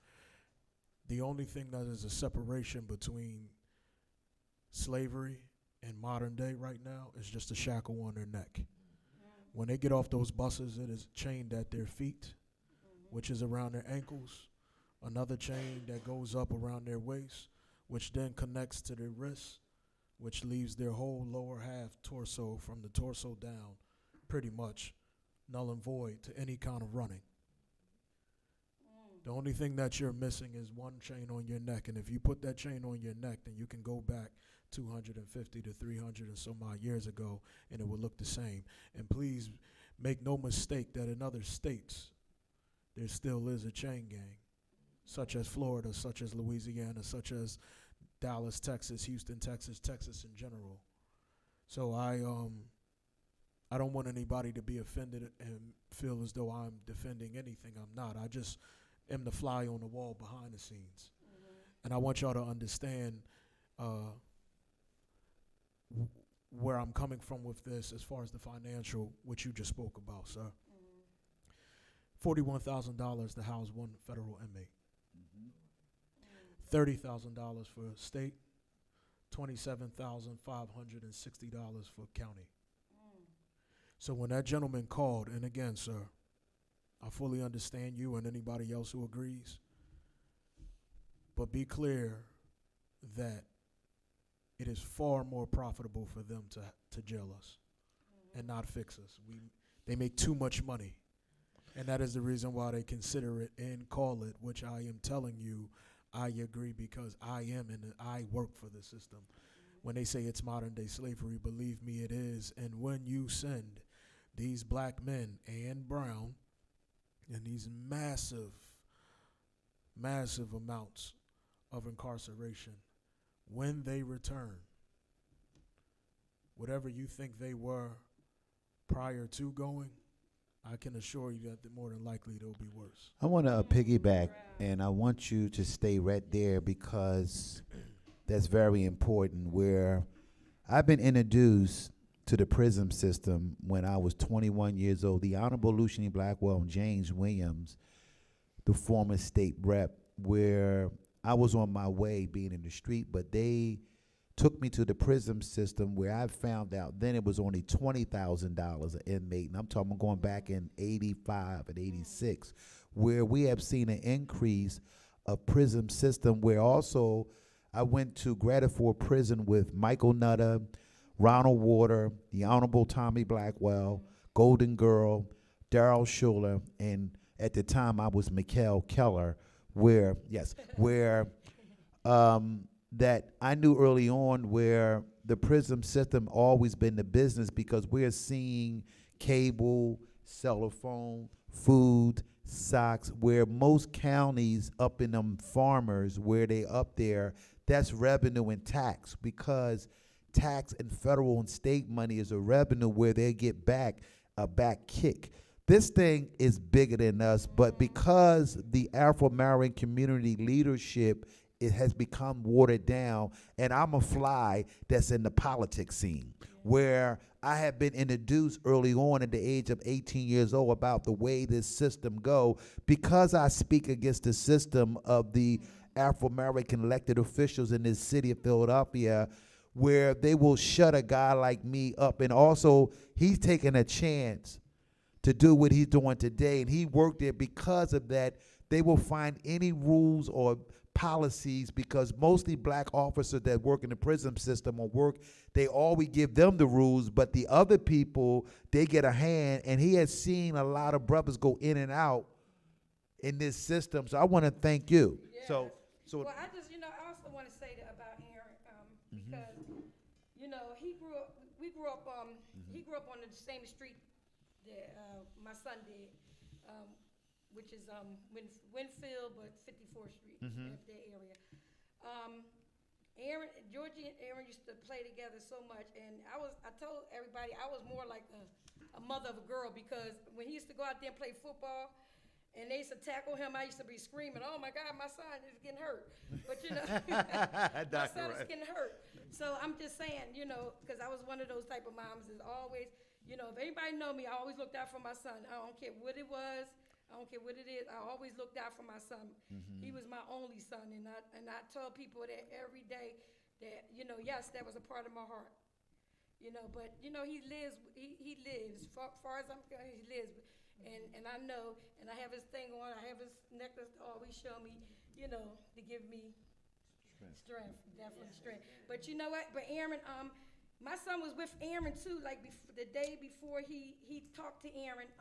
The only thing that is a separation between slavery and modern day right now is just a shackle on their neck. When they get off those buses, it is chained at their feet, which is around their ankles, another chain that goes up around their waist, which then connects to their wrists, which leaves their whole lower half torso from the torso down pretty much null and void to any kind of running. The only thing that you're missing is one chain on your neck, and if you put that chain on your neck, then you can go back 250 to 300 and some odd years ago, and it will look the same. And please make no mistake that in other states, there still is a chain gang, such as Florida, such as Louisiana, such as Dallas, Texas, Houston, Texas in general. So I don't want anybody to be offended and feel as though I'm defending anything. I'm not. I just am the fly on the wall behind the scenes. And I want y'all to understand where I'm coming from with this as far as the financial, which you just spoke about, sir. $41,000 to house one federal inmate. $30,000 for state, $27,560 for county. So when that gentleman called, and again, sir, I fully understand you and anybody else who agrees, but be clear that it is far more profitable for them to jail us and not fix us. They make too much money, and that is the reason why they consider it and call it, which I am telling you, I agree, because I work for the system. When they say it's modern day slavery, believe me, it is. And when you send these black men and brown in these massive amounts of incarceration, when they return, whatever you think they were prior to going, I can assure you that more than likely they'll be worse. I want to piggyback, and I want you to stay right there because that's very important. Where I've been introduced to the prison system when I was 21 years old. The Honorable Lucian Blackwell and James Williams, the former state rep, where I was on my way being in the street, but they took me to the prison system where I found out then it was only $20,000 an inmate, and I'm talking going back in 85 and 86, where we have seen an increase of prison system where also I went to Grateford Prison with Michael Nutter, Ronald Warder, the Honorable Tommy Blackwell, Golden Girl, Daryl Schuler, and at the time I was Mikhail Keller, where that I knew early on where the prison system always been the business because we're seeing cable, cell phone, food, socks, where most counties up in them farmers, where they up there, that's revenue and tax because tax and federal and state money is a revenue where they get back a back kick. This thing is bigger than us, but because the Afro-American community leadership, it has become watered down, and I'm a fly that's in the politics scene, where I have been introduced early on at the age of 18 years old about the way this system go, because I speak against the system of the Afro-American elected officials in this city of Philadelphia, where they will shut a guy like me up. And also, he's taking a chance to do what he's doing today, and he worked there because of that. They will find any rules or policies because mostly black officers that work in the prison system or work, they always give them the rules, but the other people, they get a hand, and he has seen a lot of brothers go in and out in this system. So I want to thank you. Yes. So Well, I just, I also want to say that about Aaron, because, we grew up, he grew up on the same street that my son did, which is Winfield, but 54th Street, that area. Georgie and Aaron used to play together so much, and I told everybody I was more like a mother of a girl, because when he used to go out there and play football, and they used to tackle him, I used to be screaming, "Oh my God, my son is getting hurt!" But my son is getting hurt. So I'm just saying, because I was one of those type of moms is always, if anybody know me, I always looked out for my son. I don't care what it was. I don't care what it is. I always looked out for my son. He was my only son, and I tell people that every day that yes, that was a part of my heart. But he lives. He lives. Far as I'm concerned, he lives. And I know, and I have his thing on. I have his necklace to always show me, to give me strength, definitely strength. But you know what? But Aaron, my son was with Aaron too. Like the day before he talked to Aaron.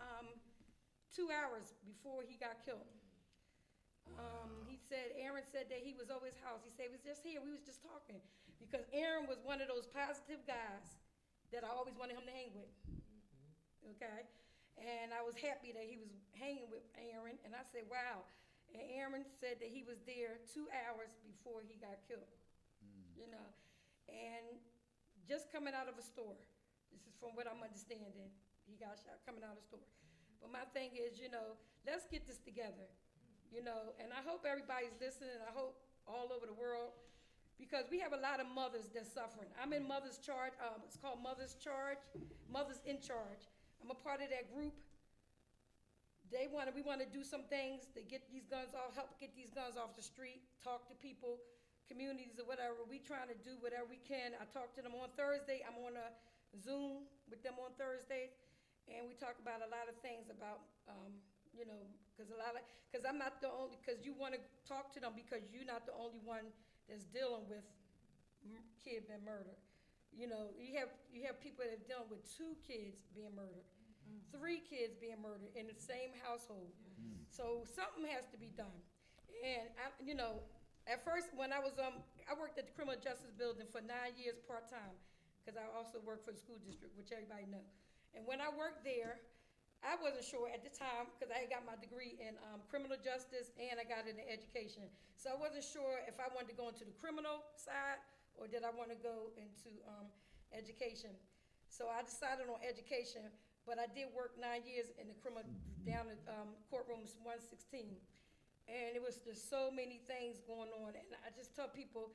2 hours before he got killed. Aaron said that he was over his house. He said he was just here. We was just talking. Because Aaron was one of those positive guys that I always wanted him to hang with. Okay? And I was happy that he was hanging with Aaron. And I said, wow. And Aaron said that he was there 2 hours before he got killed. And just coming out of a store. This is from what I'm understanding. He got shot coming out of the store. But my thing is, let's get this together, and I hope everybody's listening. I hope all over the world, because we have a lot of mothers that's suffering. I'm in Mother's Charge. It's called Mother's Charge, Mothers in Charge. I'm a part of that group. We want to do some things to get these guns off, help get these guns off the street, talk to people, communities or whatever. We trying to do whatever we can. I talk to them on Thursday. I'm on a Zoom with them on Thursday. And we talk about a lot of things about, because I'm not the only, because you want to talk to them because you're not the only one that's dealing with kid being murdered. You have people that are dealing with 2 kids being murdered, 3 kids being murdered in the same household. So something has to be done. And at first when I worked at the Criminal Justice Building for 9 years part-time, because I also worked for the school district, which everybody knows. And when I worked there, I wasn't sure at the time, because I had got my degree in criminal justice and I got it in education. So I wasn't sure if I wanted to go into the criminal side or did I want to go into education. So I decided on education, but I did work 9 years in the criminal, down at courtrooms 116. And it was just so many things going on. And I just tell people,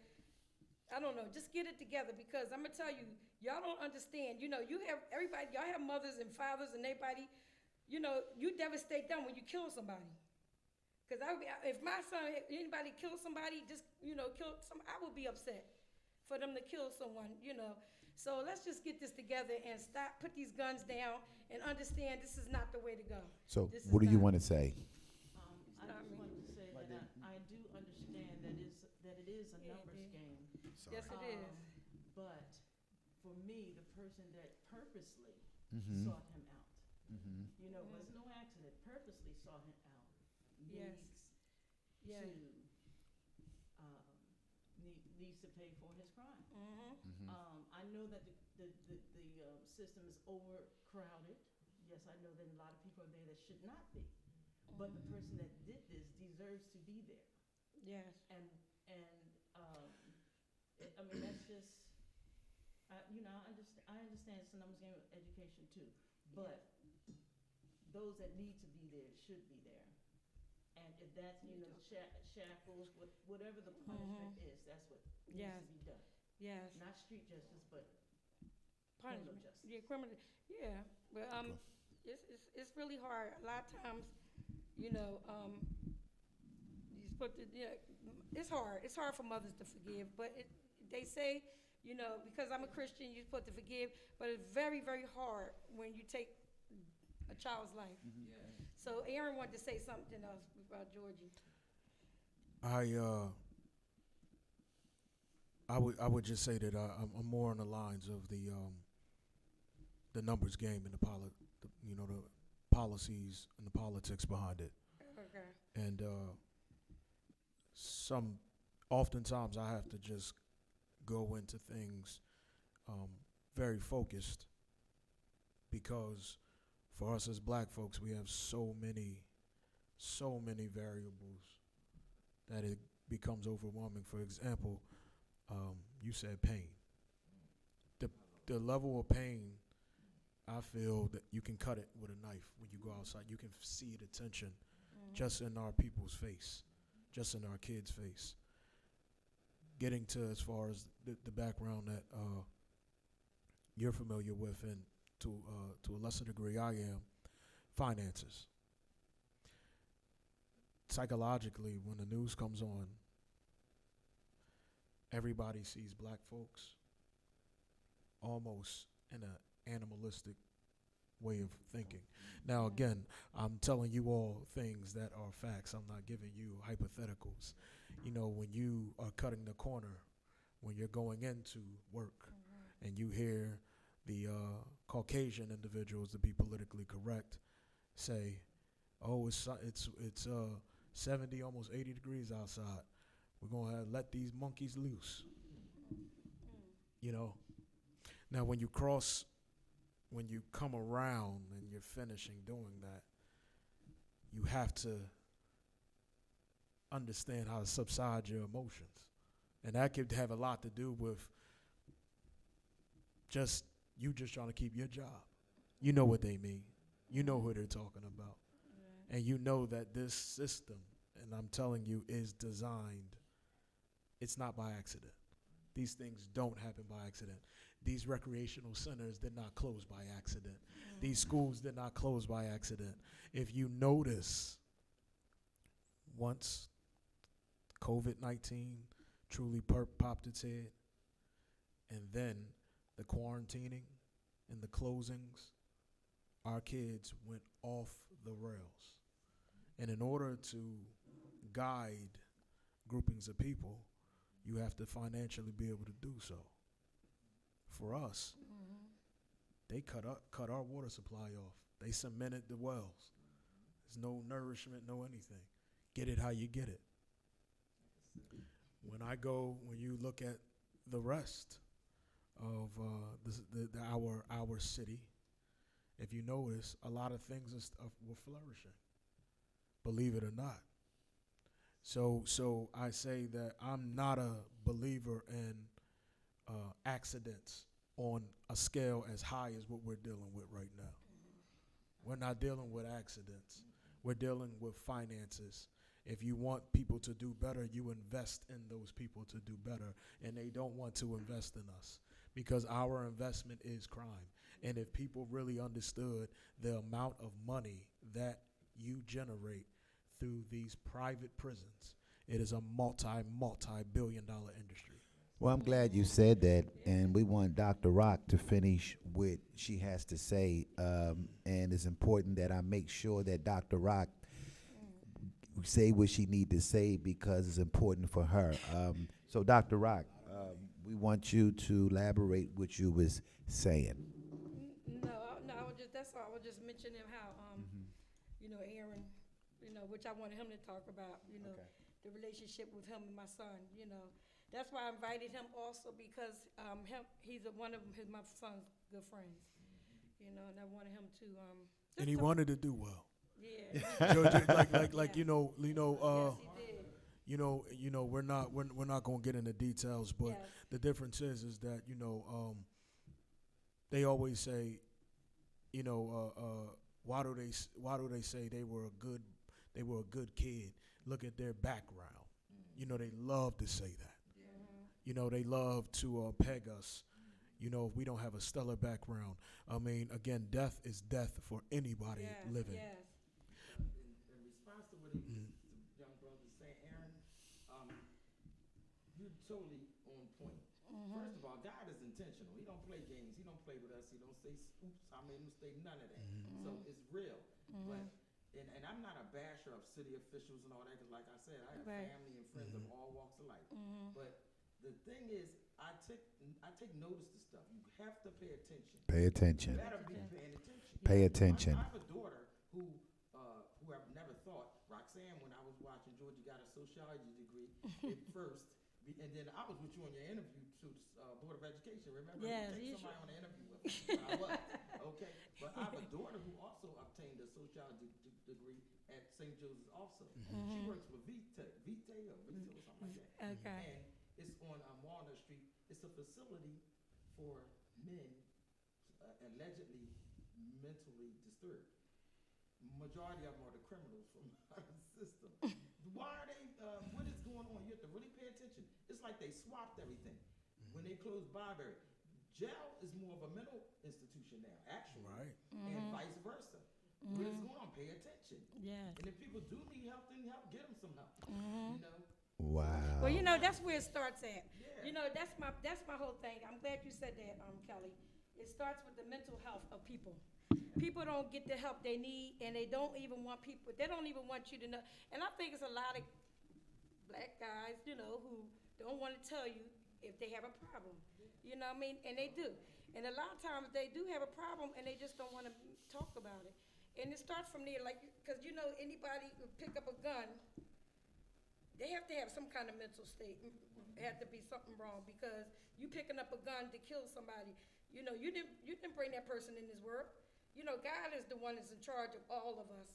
I don't know, just get it together, because I'm going to tell you, y'all don't understand. You have everybody, y'all have mothers and fathers and everybody, you devastate them when you kill somebody. Because if my son, anybody kill somebody, just, kill some, I would be upset. for them to kill someone, you know. So let's just get this together and stop, put these guns down and understand this is not the way to go. So This is what do you not- want to say? I just wanted to say that I do understand that it is a numbers game. Yes, it is. But for me, the person that purposely Mm-hmm. sought him out, Mm-hmm. you know, it was no accident, purposely sought him out, Yes. Yes. Needs to pay for his crime. Mm-hmm. I know that the system is overcrowded. Yes, I know that a lot of people are there that should not be. But the person that did this deserves to be there. Yes. And I mean, that's just, you know, I understand it's a numbers game of education too. But those that need to be there should be there. And if that's, you know, shackles, whatever the punishment is, that's what needs Yes. to be done. Yes. Not street justice, but criminal Punishment. justice. Yeah, criminal. Yeah. Well, it's really hard. A lot of times, you know, you put the, it's hard. It's hard for mothers to forgive, but they say, you know, because I'm a Christian, you're supposed to forgive, but it's very, very hard when you take a child's life. So Aaron wanted to say something else about Georgie. I would just say that I'm more on the lines of the numbers game and the policies and the politics behind it. Okay. And oftentimes I have to just go into things very focused, because for us as black folks, we have so many variables that it becomes overwhelming. For example, you said pain. The level of pain, I feel that you can cut it with a knife when you go outside. You can see the tension just in our people's face, just in our kids' face. Getting to as far as the background that you're familiar with, and to a lesser degree I am, finances. Psychologically, when the news comes on, everybody sees black folks almost in an animalistic way of thinking. Now, again, I'm telling you all things that are facts. I'm not giving you hypotheticals. You know, when you are cutting the corner, when you're going into work, and you hear the Caucasian individuals, to be politically correct, say, "Oh, it's 70, almost 80 degrees outside. We're gonna let these monkeys loose." You know. Now, when you come around and you're finishing doing that, you have to understand how to subside your emotions. And that could have a lot to do with just trying to keep your job. You know what they mean. You know who they're talking about. And you know that this system, and I'm telling you, is designed, it's not by accident. These things don't happen by accident. These recreational centers did not close by accident. These schools did not close by accident. If you notice, once COVID-19 truly popped its head, and then the quarantining and the closings, our kids went off the rails. And in order to guide groupings of people, you have to financially be able to do so. For us, they cut our water supply off. They cemented the wells. There's no nourishment, no anything. Get it how you get it. When you look at the rest of our city, if you notice, a lot of things were flourishing, believe it or not. So I say that I'm not a believer in accidents on a scale as high as what we're dealing with right now. We're not dealing with accidents. We're dealing with finances. If you want people to do better, you invest in those people to do better, and they don't want to invest in us because our investment is crime. And if people really understood the amount of money that you generate through these private prisons, it is a multi-billion-dollar industry. Well, I'm glad you said that, and we want Dr. Rock to finish what she has to say. And it's important that I make sure that Dr. Rock say what she need to say because it's important for her. So, Dr. Rock, we want you to elaborate what you was saying. No, I was just, that's all, I was just mentioning how, you know, Aaron, you know, which I wanted him to talk about, you know, the relationship with him and my son, you know. That's why I invited him also because, he's one of my son's good friends, you know, and I wanted him to, And he wanted to do well. yeah. Georgia, like Yeah. you Yes, he did. we're not gonna get into details, but Yes. the difference is that they always say, why do they say they were a good kid? Look at their background. They love to say that. They love to peg us. If we don't have a stellar background. I mean, again, death is death for anybody Yes, living. yes. In response to what he was, the young brother was saying, Aaron, you're totally on point. First of all, God is intentional. He don't play games. He don't play with us. He don't say oops, I made a mistake, none of that. So it's real. But and I'm not a basher of city officials and all that, because like I said, I have Right. family and friends of all walks of life. But the thing is, I take notice to stuff. You have to pay attention. Pay attention. You better be paying attention. Pay attention. I have a daughter who I've never thought, Roxanne, when I was watching Georgia got a sociology degree at first, and then I was with you on your interview to Board of Education, remember? Yes, You you take somebody on an interview with me. I was, okay? But I have a daughter who also obtained a sociology degree at St. Joseph's also. She works for Vitae or something like that. Okay. And it's on Walnut Street. It's a facility for men allegedly mentally disturbed. Majority of them are the criminals from our system. Why are they, what is going on? You have to really pay attention. It's like they swapped everything. When they closed Barberry, jail is more of a mental institution now, actually. Right. And vice versa. What is going on? Pay attention. Yes. And if people do need help, then help, get them some help. You know? Wow. Well, you know, that's where it starts at. Yeah. You know, that's my whole thing. I'm glad you said that, Kelly. It starts with the mental health of people. People don't get the help they need, and they don't even want you to know. And I think it's a lot of black guys, you know, who don't want to tell you if they have a problem. You know what I mean? And they do. And a lot of times they do have a problem, and they just don't want to talk about it. And it starts from there, like, because, you know, anybody who pick up a gun, they have to have some kind of mental state. It has to be something wrong, because you picking up a gun to kill somebody, you know, you didn't bring that person in this world. You know, God is the one that's in charge of all of us,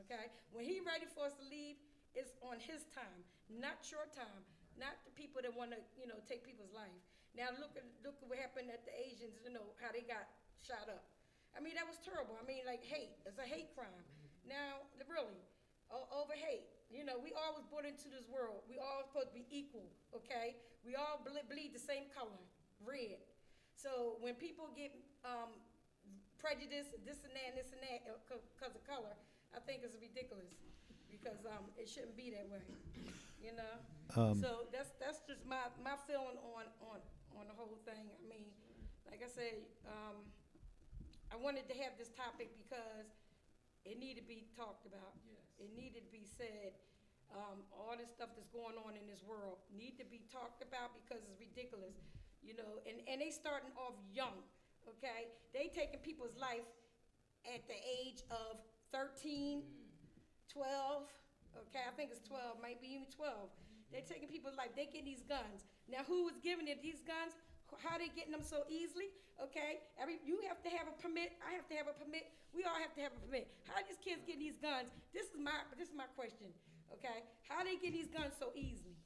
okay? When he ready for us to leave, it's on his time, not your time, not the people that want to, you know, take people's life. Now look at what happened at the Asians, you know, how they got shot up. I mean, that was terrible. I mean, like hate, it's a hate crime. Now, really, over hate. You know, we all was born into this world. We all supposed to be equal, okay? We all bleed the same color, red. So when people get prejudice, this and that, because of color, I think it's ridiculous, because it shouldn't be that way, you know. So that's just my feeling on the whole thing. I mean, like I said, I wanted to have this topic because it needed to be talked about. Yes. It needed to be said. All this stuff that's going on in this world need to be talked about because it's ridiculous, you know. And they starting off young. Okay, they taking people's life at the age of 13, 12, okay, I think it's 12, might be even 12. They're taking people's life, they get these guns. Now who is giving it these guns? How they getting them so easily? Okay, you have to have a permit, I have to have a permit, we all have to have a permit. How these kids get these guns? This is my question, okay? How they get these guns so easily?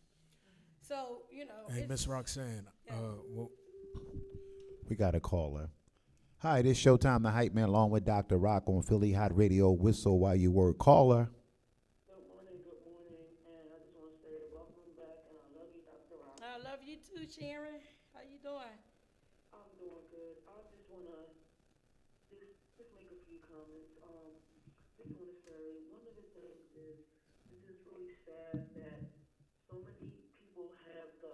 So, you know. Hey, Miss Roxanne, Yeah. We got a caller. Hi, this is Showtime, the Hype Man, along with Dr. Rock on Philly Hot Radio. Whistle while you work. Caller. Good morning, and I just want to say welcome back, and I love you, Dr. Rock. I love you too, Sharon. How you doing? I'm doing good. I just want to just make a few comments. Just want to say one of the things is it's just really sad that so many people have the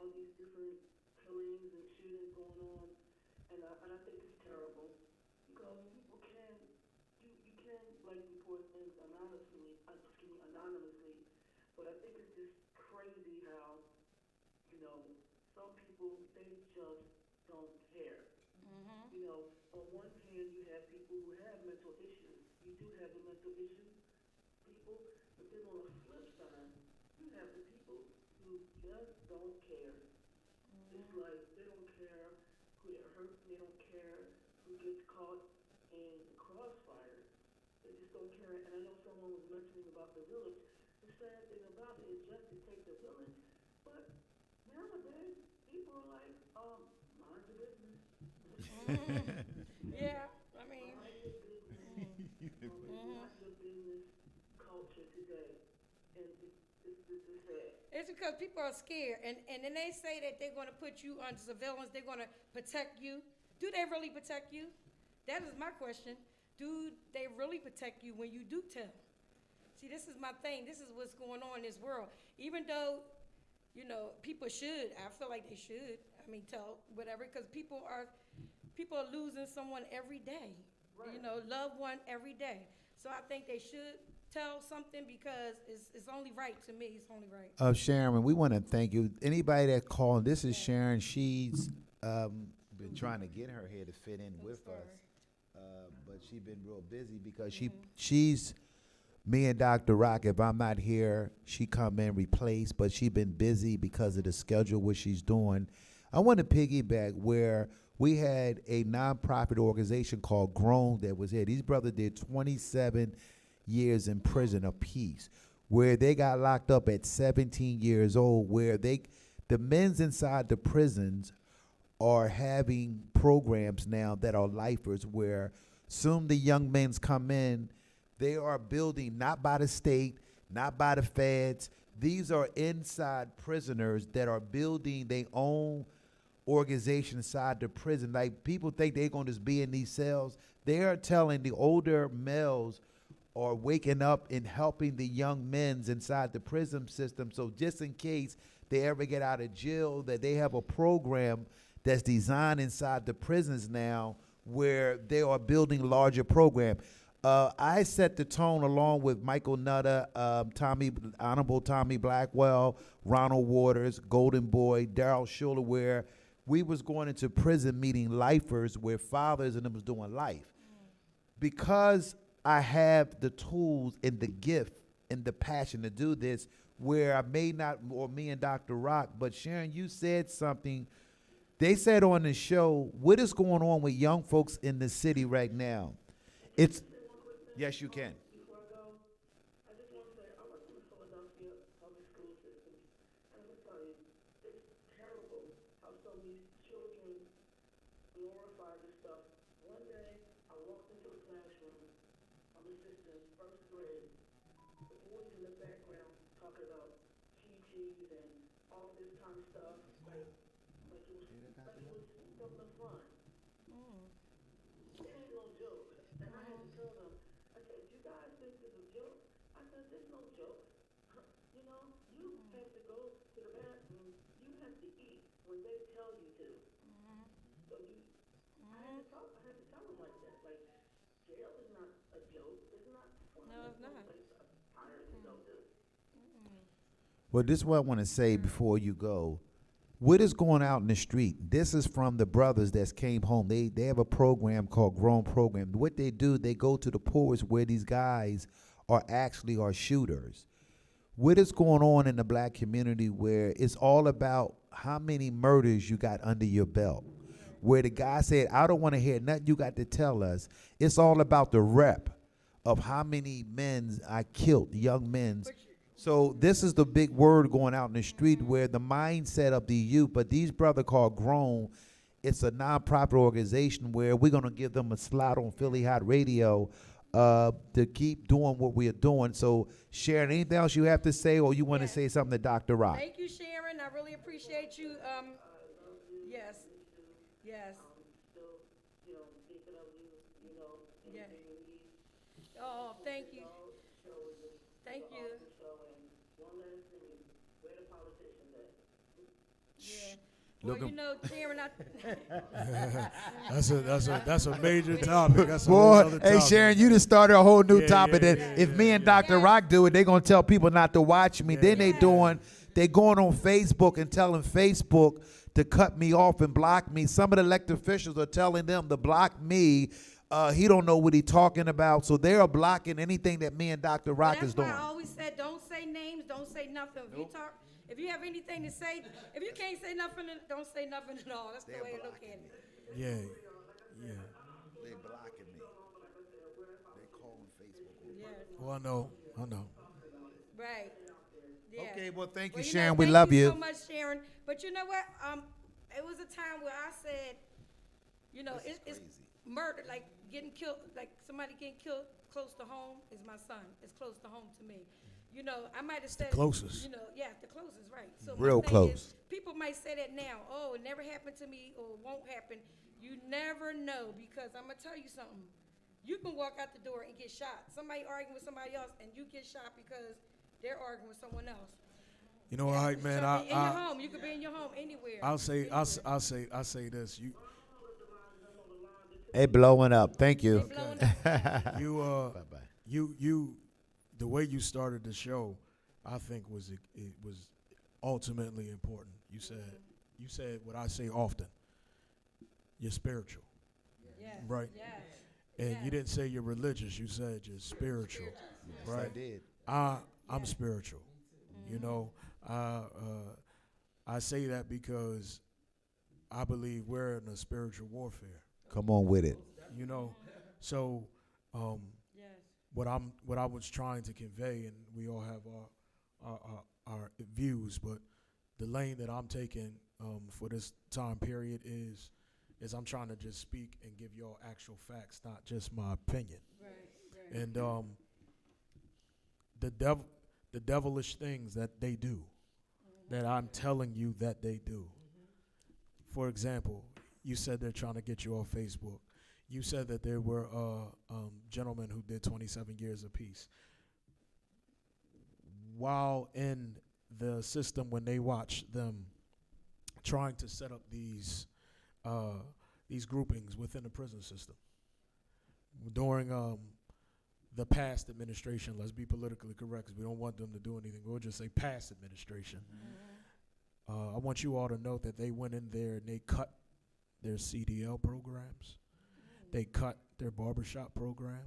all these different killings and shootings going on, and I think it's terrible because people can you can like report things anonymously, but I think it's just crazy how some people they just don't care. On one hand you have people who have mental issues. You do have the mental issues people, but then on the flip side, you have the people who just don't care. It's like they don't care who they're hurting, they don't care who gets caught in the crossfire. They just don't care. And I know someone was mentioning about the village. The sad thing about it is just to take the village, but nowadays people are like, mind your business. Yeah, I mean, Mind your business. Mind your business culture today. And it's sad. it's because people are scared, and then they say that they're gonna put you on surveillance, they're gonna protect you. Do they really protect you? That is my question. Do they really protect you when you do tell? See, this is my thing. This is what's going on in this world. Even though, people should, I feel like they should, tell whatever, because people are losing someone every day. Right. Loved one every day. So I think they should tell something because it's only right to me. It's only right. Sharon, we want to thank you. Anybody that called, this is Sharon. She's been trying to get her here to fit in with us, but she's been real busy because she's me and Dr. Rock. If I'm not here, she come in replace, but she's been busy because of the schedule what she's doing. I want to piggyback where we had a nonprofit organization called Grown that was here. These brothers did 27 years in prison apiece, where they got locked up at 17 years old, where the men's inside the prisons are having programs now that are lifers, where soon the young men's come in, they are building not by the state, not by the feds. These are inside prisoners that are building their own organization inside the prison. Like, people think they're going to just be in these cells. They are telling the older males are waking up and helping the young men's inside the prison system. So just in case they ever get out of jail, that they have a program that's designed inside the prisons now where they are building larger program. I set the tone along with Michael Nutter, Honorable Tommy Blackwell, Ronald Waters, Golden Boy, Daryl Schuler, where we was going into prison meeting lifers where fathers and them was doing life. Because I have the tools and the gift and the passion to do this, where I may not, or me and Dr. Rock, but Sharon, you said something. They said on the show, what is going on with young folks in the city right now? Yes, you can. Before I go, I just want to say I work in the Philadelphia public school system, and I'm gonna tell you, it's terrible how some of these children glorify this stuff. One day, I walked into a classroom. I'm assistant, first grade. The boys in the background talking about Chi-Chis and all this kind of stuff, like it was something fun. It ain't no joke. And I had to tell them, I said, you guys think this is a joke? I said, there's no joke. You have to go to the bathroom. You have to eat when they tell you to. So I had to tell them like that. Like, jail is not a joke. It's not fun. No, it's not. Well, this is what I want to say before you go. What is going out in the street? This is from the brothers that came home. They have a program called Grown Program. What they do, they go to the poorest where these guys are shooters. What is going on in the black community where it's all about how many murders you got under your belt? Where the guy said, I don't want to hear nothing you got to tell us. It's all about the rep of how many men I killed, young men. So this is the big word going out in the street where the mindset of the youth, but these brothers called Grown, it's a nonprofit organization where we're going to give them a slot on Philly Hot Radio to keep doing what we are doing. So Sharon, anything else you have to say, or you want to say something to Dr. Rock? Thank you, Sharon. I really appreciate you. Yes. Yes. Yes. Oh, thank you. Thank you. Well, Looking- you know, Sharon, That's a major topic. That's a whole Boy, other hey topic. Sharon, you just started a whole new Yeah, topic. yeah, That yeah, if me yeah, and yeah. Dr. Rock do it, they gonna tell people not to watch me. Then Yeah. they going on Facebook and telling Facebook to cut me off and block me. Some of the elected officials are telling them to block me. He don't know what he talking about, so they are blocking anything that me and Dr. Rock that's is doing. why I always said, don't say names, don't say nothing. If you have anything to say, if you can't say nothing, don't say nothing at all. That's the way I look at it. Yeah, yeah. They blocking me. They calling Facebook. Yeah, Well, I know. right. Yeah. Okay, well, thank you, Well, Sharon. know, We thank love you. so much, Sharon. But you know what? It was a time where I said, you know, it's murder, like getting killed, like somebody getting killed close to home is my son. It's close to home to me. You know, I might have said closest. You know, yeah, the closest, right? So Real my thing close. Is, people might say that now. Oh, it never happened to me, or it won't happen. You never know, because I'm gonna tell you something. You can walk out the door and get shot. Somebody arguing with somebody else, and you get shot because they're arguing with someone else. You know, all right, man. So in your home, you could be in your home anywhere. I'll say this. Hey, blowing up. Thank you. They blowing up. You, the way you started the show, I think it was ultimately important. You said what I say often. You're spiritual, Yes, right? Yes. And yes. you didn't say you're religious. You said you're spiritual, right? I did. I'm spiritual. You know, I say that because I believe we're in a spiritual warfare. Come on with it. You know, so Yes. what I was trying to convey, and we all have our views, but the lane that I'm taking for this time period is I'm trying to just speak and give y'all actual facts, not just my opinion. Right. And the devilish things that they do, that I'm telling you that they do. For example, you said they're trying to get you off Facebook. You said that there were gentlemen who did 27 years apiece. While in the system, when they watch them trying to set up these groupings within the prison system, during the past administration, let's be politically correct because we don't want them to do anything. We'll just say past administration. I want you all to note that they went in there and they cut their CDL programs. They cut their barbershop program.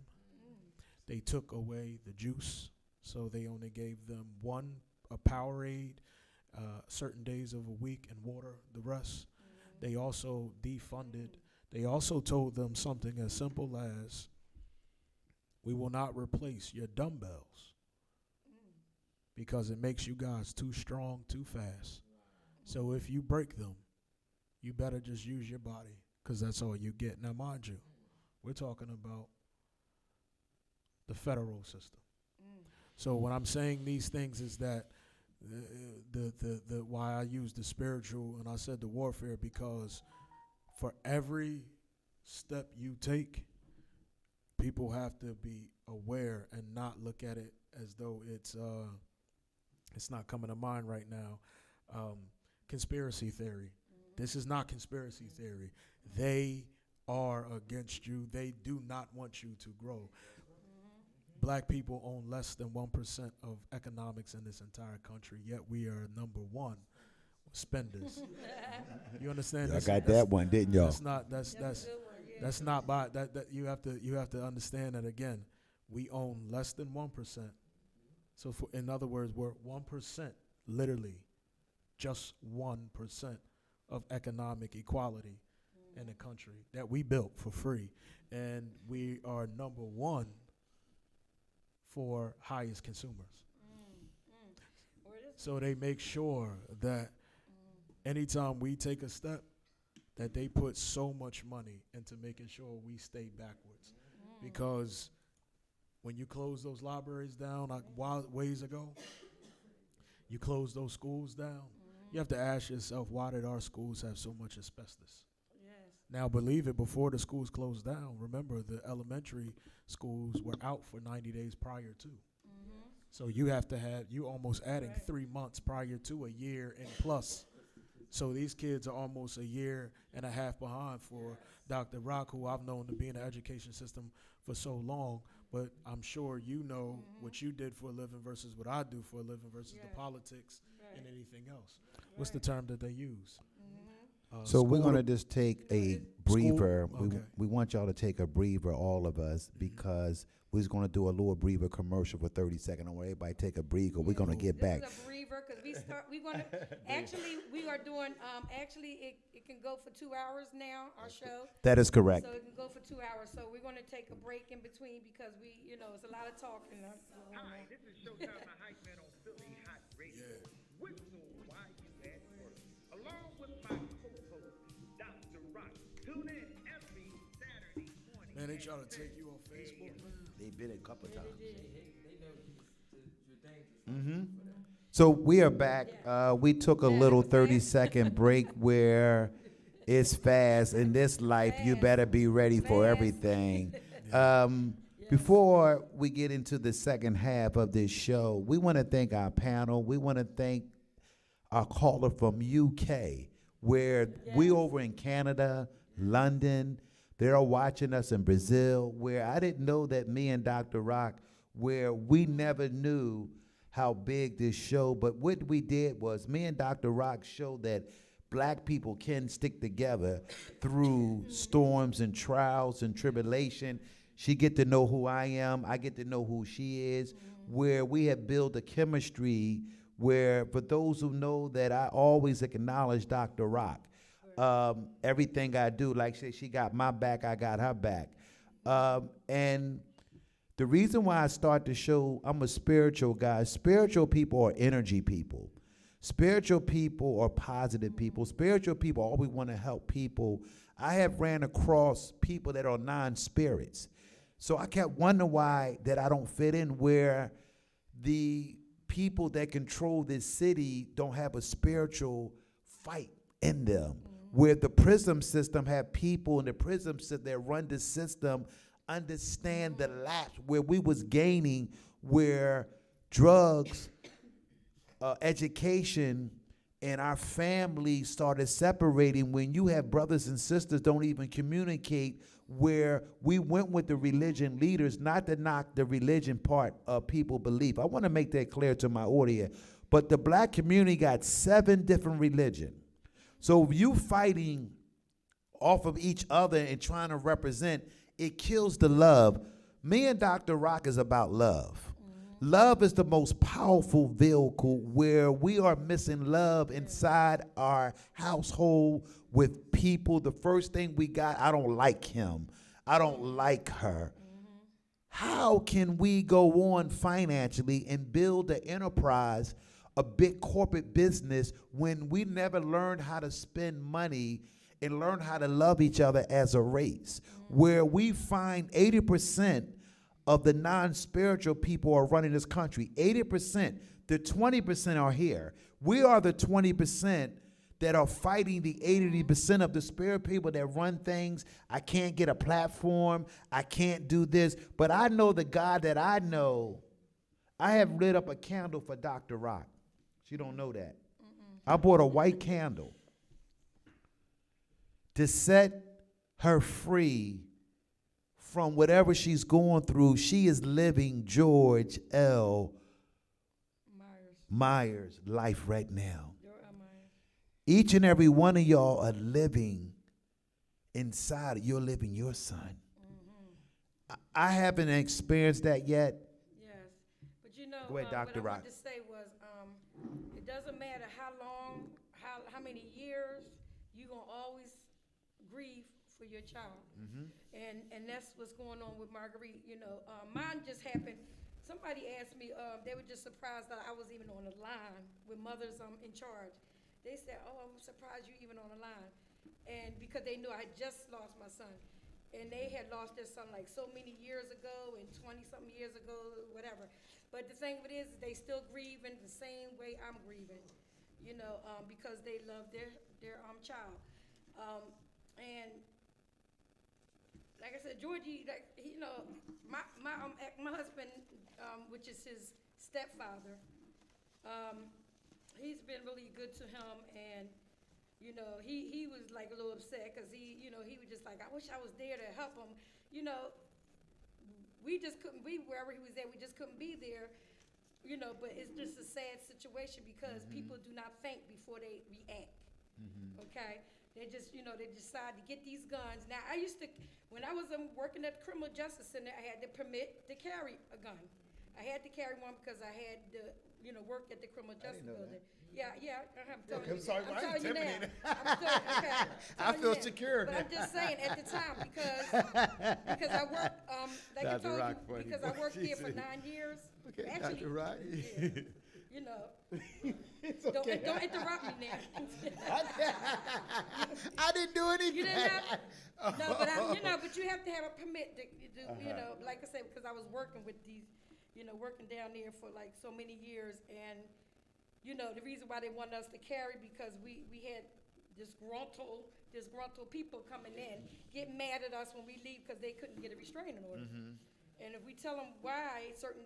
They took away the juice, so they only gave them a Powerade, certain days of a week, and water the rest. They also defunded. They also told them something as simple as, we will not replace your dumbbells because it makes you guys too strong, too fast. So if you break them, you better just use your body because that's all you get. Now, mind you, we're talking about the federal system. So when I'm saying these things is that the why I use the spiritual and I said the warfare, because for every step you take, people have to be aware and not look at it as though it's not coming to mind right now. Conspiracy theory. This is not conspiracy theory. They are against you. They do not want you to grow. Black people own less than 1% of economics in this entire country, yet we are number one spenders. You understand? I got that one, didn't y'all? That's not by that you have to understand that again. We own less than 1%. So in other words, we're 1%, literally just 1% of economic equality in the country that we built for free. And we are number one for highest consumers. So they make sure that anytime we take a step, that they put so much money into making sure we stay backwards. Because when you close those libraries down ways ago, you close those schools down, you have to ask yourself, why did our schools have so much asbestos? Now, believe it, before the schools closed down, remember the elementary schools were out for 90 days prior to. So you almost adding 3 months prior to a year and plus So these kids are almost a year and a half behind for Dr. Rock, who I've known to be in the education system for so long. But I'm sure you know what you did for a living versus what I do for a living versus the politics and anything else. What's the term that they use? So we're School going to to- just take a breather. Okay. We want y'all to take a breather, all of us, because we're just going to do a little breather commercial for 30 seconds. I want everybody to take a breather. We're going to get back. This is a breather, because we're gonna, actually, we are doing, it can go for 2 hours now, our show. That is correct. So it can go for 2 hours, so we're gonna take a break in between, because it's a lot of talking. Hi, this is Showtime, the hype man on Philly Hot Radio. Whistle while you at work. Along with my co-host, Dr. Rock. Tune in every Saturday morning. Man, they try to take you off Facebook, man. They've been a couple times. They know you're dangerous. So we are back. We took a little 30-second break where it's fast. In this life, you better be ready for everything. Before we get into the second half of this show, we want to thank our panel. We want to thank our caller from UK, where we over in Canada, London. They're watching us in Brazil, where I didn't know that me and Dr. Rock, where we never knew how big this show, but what we did was me and Dr. Rock showed that black people can stick together through storms and trials and tribulation. She get to know who I am, I get to know who she is, where we have built a chemistry where, for those who know that I always acknowledge Dr. Rock. Everything I do, like she got my back, I got her back. And the reason why I start the show, I'm a spiritual guy. Spiritual people are energy people. Spiritual people are positive people. Spiritual people always want to help people. I have ran across people that are non-spirits. So I kept wondering why that I don't fit in, where the people that control this city don't have a spiritual fight in them. Where the prison system have people in the prison system that run the system understand the lapse where we was gaining, where drugs, education, and our family started separating. When you have brothers and sisters don't even communicate, where we went with the religion leaders, not to knock the religion part of people belief. I want to make that clear to my audience. But the black community got 7 different religions. So if you fighting off of each other and trying to represent, it kills the love. Me and Dr. Rock is about love. Love is the most powerful vehicle, where we are missing love inside our household with people. The first thing we got, I don't like him. I don't like her. How can we go on financially and build an enterprise, a big corporate business, when we never learned how to spend money and learn how to love each other as a race? Where we find 80% of the non-spiritual people are running this country. 80%. The 20% are here. We are the 20% that are fighting the 80% of the spirit people that run things. I can't get a platform. I can't do this. But I know the God that I know. I have lit up a candle for Dr. Rock. She don't know that. I bought a white candle to set her free from whatever she's going through. She is living George L. Myers' life right now. Each and every one of y'all are living inside. You're living your son. I haven't experienced that yet. Yes, but Go ahead, Dr. what I Rock. wanted to say was, it doesn't matter how long, how many years, you're gonna always grieve for your child. And that's what's going on with Marguerite. Mine just happened. Somebody asked me, they were just surprised that I was even on the line with Mothers in Charge. They said, "Oh, I'm surprised you're even on the line." And because they knew I had just lost my son. And they had lost their son like so many years ago, and 20-something years ago, whatever. But the thing of it is, they still grieving the same way I'm grieving, because they love their child. And like I said, Georgie, my husband, which is his stepfather, he's been really good to him, and You know, he was like a little upset because he was just like, I wish I was there to help him. You know, we just couldn't be wherever he was at. We just couldn't be there. You know, but it's just a sad situation because people do not think before they react. Okay? They just, they decide to get these guns. Now, when I was working at the Criminal Justice Center, I had the permit to carry a gun. I had to carry one because I had to, work at the Criminal Justice Building. Yeah, I'm telling you. sorry, I'm I'm telling you now. intimidated. Okay, I telling feel you now. secure But now. I'm just saying, at the time, because I worked, like I Dr. told Rock you, funny, because I boy. worked there for Jesus. 9 years. Okay, Actually, Dr. Rock. yeah, It's don't, okay. don't interrupt me now. I didn't do anything. You didn't have, no, but you have to have a permit to do, like I said, because I was working with these, working down there for like so many years, and, the reason why they wanted us to carry, because we had disgruntled people coming in, get mad at us when we leave because they couldn't get a restraining order. And if we tell them why, certain,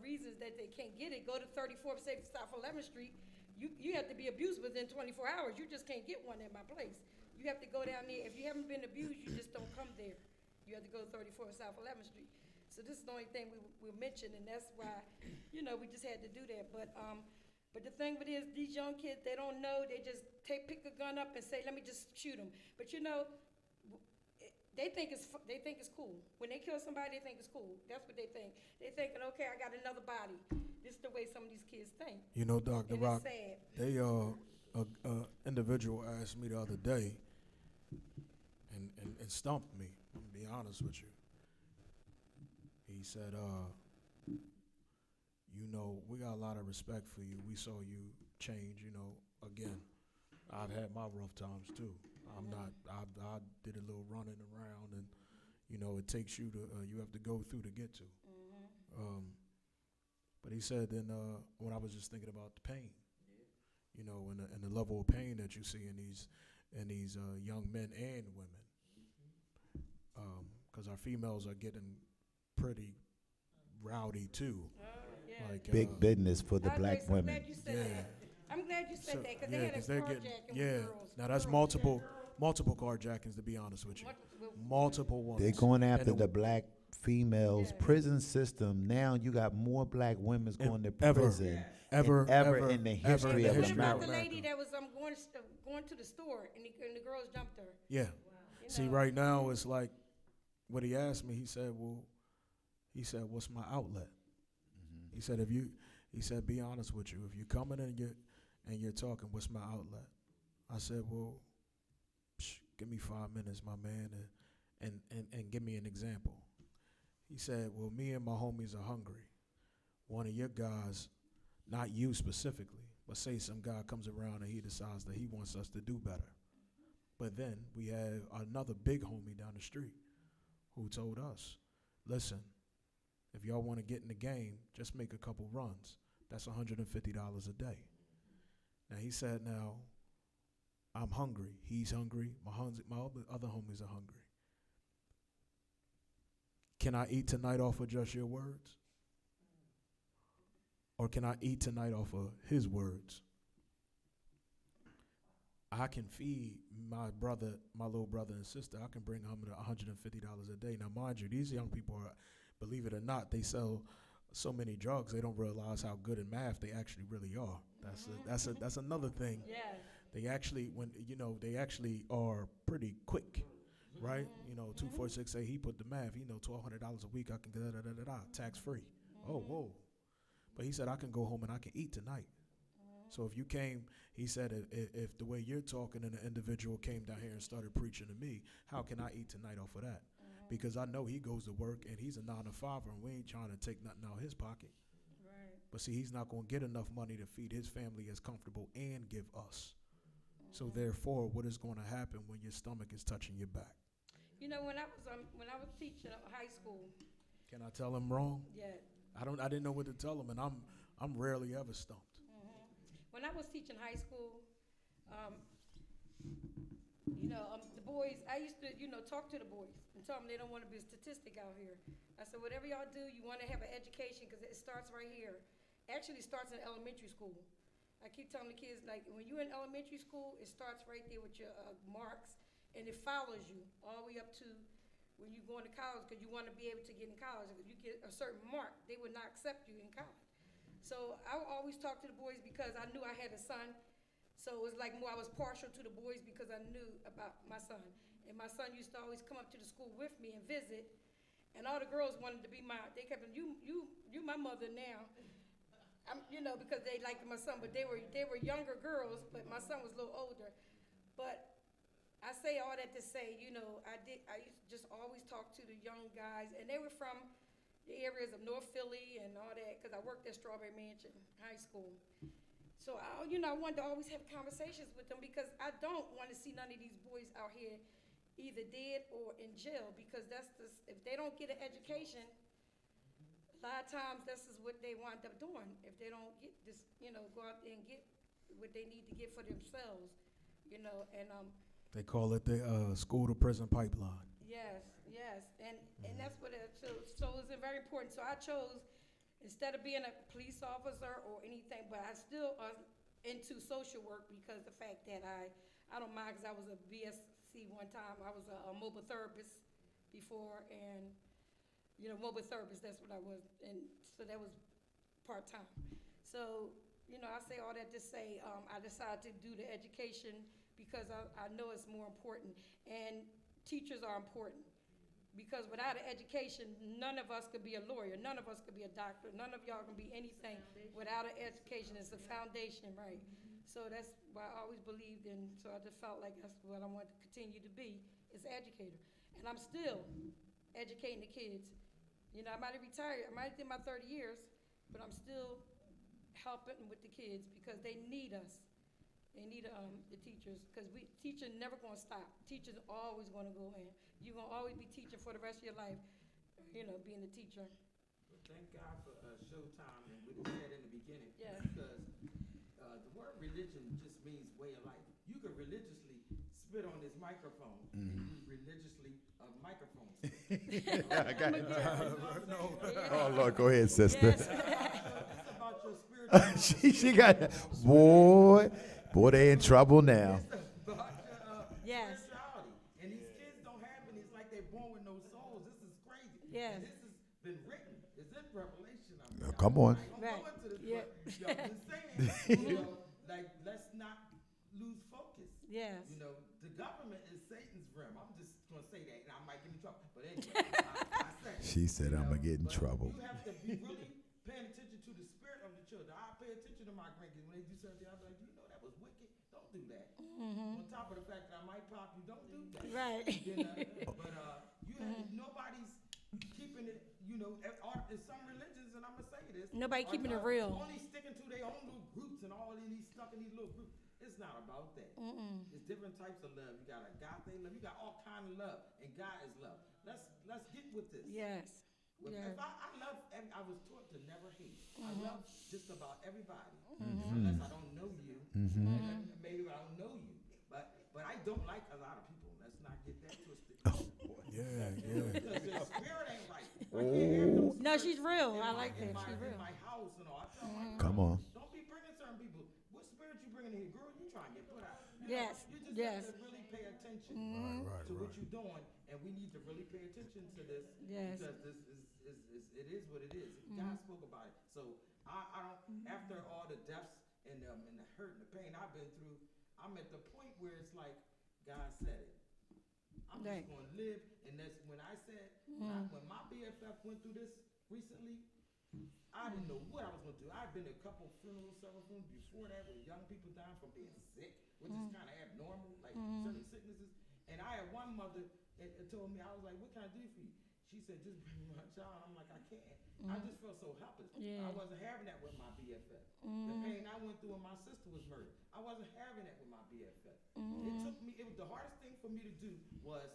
reasons that they can't get it, go to 34th, say South 11th Street, you have to be abused within 24 hours. You just can't get one at my place. You have to go down there. If you haven't been abused, you just don't come there. You have to go to 34th South 11th Street. So this is the only thing we'll mention, and that's why, we just had to do that. But the thing with it is, these young kids, they don't know. They just pick a gun up and say, let me just shoot them. But they think it's cool. When they kill somebody, they think it's cool. That's what they think. They thinking, okay, I got another body. This is the way some of these kids think. Dr. And Rock, it's sad. they a individual asked me the other day and stumped me, I'm gonna be honest with you. He said, we got a lot of respect for you. We saw you change, again. I've had my rough times too. I did a little running around, and, it takes you to, you have to go through to get to. But he said then, when I was just thinking about the pain, and the level of pain that you see in these young men and women, because our females are getting pretty rowdy too. Yeah. Like, Big business for the I'm black glad women. you said that. I'm glad you said that, because they had a 'cause they're carjacking getting, with girls. now that's Girls. multiple carjackings, to be honest with you. Multiple- Multiple ones. They're going And after the black females. Yeah. Prison system. Now you got more black women going to ever, prison ever, than ever ever, in the ever history in of the What history about America. the America. lady that was going to the store, and the girls jumped her? Yeah. You See, know? right now it's like, what he asked me, he said, what's my outlet? He said, be honest with you. If you're coming and you're talking, what's my outlet? I said, well, give me 5 minutes, my man, and give me an example. He said, well, me and my homies are hungry. One of your guys, not you specifically, but say some guy comes around and he decides that he wants us to do better. But then we have another big homie down the street who told us, listen, if y'all want to get in the game, just make a couple runs. That's $150 a day. Now he said, now, I'm hungry. He's hungry. My other homies are hungry. Can I eat tonight off of just your words? Or can I eat tonight off of his words? I can feed my little brother and sister. I can bring home $150 a day. Now, mind you, these young people are, believe it or not, they sell so many drugs, they don't realize how good in math they actually really are. That's another thing. Yeah. They actually, they actually are pretty quick, right? 246, he put the math, $1,200 a week, I can tax free. Oh, whoa. But he said, I can go home and I can eat tonight. So if you came, he said, if the way you're talking and the individual came down here and started preaching to me, how can I eat tonight off of that? Because I know he goes to work and he's a 9-to-5er, and we ain't trying to take nothing out of his pocket. Right. But see, he's not going to get enough money to feed his family as comfortable and give us. So therefore, what is going to happen when your stomach is touching your back? When I was teaching high school. Can I tell him wrong? Yeah. I didn't know what to tell him, and I'm rarely ever stumped. When I was teaching high school, the boys, I used to, talk to the boys and tell them they don't want to be a statistic out here. I said, whatever y'all do, you want to have an education, because it starts right here. Actually, it starts in elementary school. I keep telling the kids, like, when you're in elementary school, it starts right there with your marks, and it follows you all the way up to when you go into college, because you want to be able to get in college. If you get a certain mark, they would not accept you in college. So I would always talk to the boys because I knew I had a son. So it was like more, I was partial to the boys because I knew about my son. And my son used to always come up to the school with me and visit. And all the girls wanted to be they kept, you my mother now. Because they liked my son, but they were younger girls, but my son was a little older. But I say all that to say, I used to just always talk to the young guys, and they were from the areas of North Philly and all that, because I worked at Strawberry Mansion High School. So I wanted to always have conversations with them, because I don't want to see none of these boys out here either dead or in jail, because if they don't get an education, a lot of times this is what they wind up doing if they don't get this, go out there and get what they need to get for themselves, and They call it the school to prison pipeline. yes, and that's what it chose. So it's very important. So I chose, instead of being a police officer or anything, but I still into social work, because the fact that I don't mind, because I was a BSc one time. I was a mobile therapist before, and mobile therapist, that's what I was, and so that was part-time. So, I say all that to say, I decided to do the education because I know it's more important, and teachers are important, because without an education, none of us could be a lawyer, none of us could be a doctor, none of y'all can be anything without an education. It's the foundation, right? So that's why I always believed in, so I just felt like that's what I wanted to continue to be, is educator. And I'm still educating the kids. I might have retired, I might have did my 30 years, but I'm still helping with the kids, because they need us. They need the teachers, because teaching never gonna stop. Teachers always gonna go in. You're gonna always be teaching for the rest of your life, being a teacher. Well, thank God for Showtime and what he said in the beginning. Yeah. Because the word religion just means way of life. You could religiously spit on this microphone and you religiously microphone spit. Oh, Lord, go ahead, sister. Yes. It's about your spiritual she got, boy, they in trouble now. It's about your Yes. spirituality. And these kids don't have it. It's like they're born with no souls. This is crazy. Yes. And this has been written. It's in Revelation. Come on. I don't Right. go into this, Yeah. but I'm just saying, like, let's not lose focus. Yes. The government is Satan's realm. I'm just going to say that, and I might get in trouble. But anyway, I say. She said, "I'm gonna get in but trouble." You have to be really paying attention to the spirit of the children. I pay attention to my grandkids. When they do something, I'm like, that was wicked. Don't do that. On top of the fact that I might pop you, don't do that. Right. But nobody's keeping it, there's some religions, and I'm going to say this. Nobody are- keeping it are real. Only sticking to their own little groups and all of these stuck in these little groups. It's not about that. There's different types of love. You got agape love. You got all kind of love, and God is love. Let's get with this. Yes. If I love, I was taught to never hate. I love just about everybody, unless I don't know you. And maybe I don't know you, but I don't like a lot of people. Let's not get that twisted. Yeah. Because the spirit ain't right. I can't have them No, she's real. in I my- like that. in my- She's real. In my house and all. I tell my Come girl, on. don't be bringing certain people. What spirit you bringing in here, girl? You trying to get put out? Yes, You just yes. have to really pay attention Right. to what you're doing, and we need to really pay attention to this. Yes. Because this is what it is. God spoke about it. So I don't. After all the deaths and the hurt and the pain I've been through, I'm at the point where it's like God said it. I'm Right. just going to live, and that's when I said when my BFF went through this recently. I didn't know what I was going to do. I've been to a couple funerals, several funerals before that, where young people dying from being sick, which is kind of abnormal, like certain sicknesses. And I had one mother that told me, I was like, "What can I do for you?" She said, "Just bring my child." I'm like, "I can't." I just felt so helpless. Yeah. I wasn't having that with my BFF. The pain I went through when my sister was murdered, I wasn't having that with my BFF. It took me. It was the hardest thing for me to do was,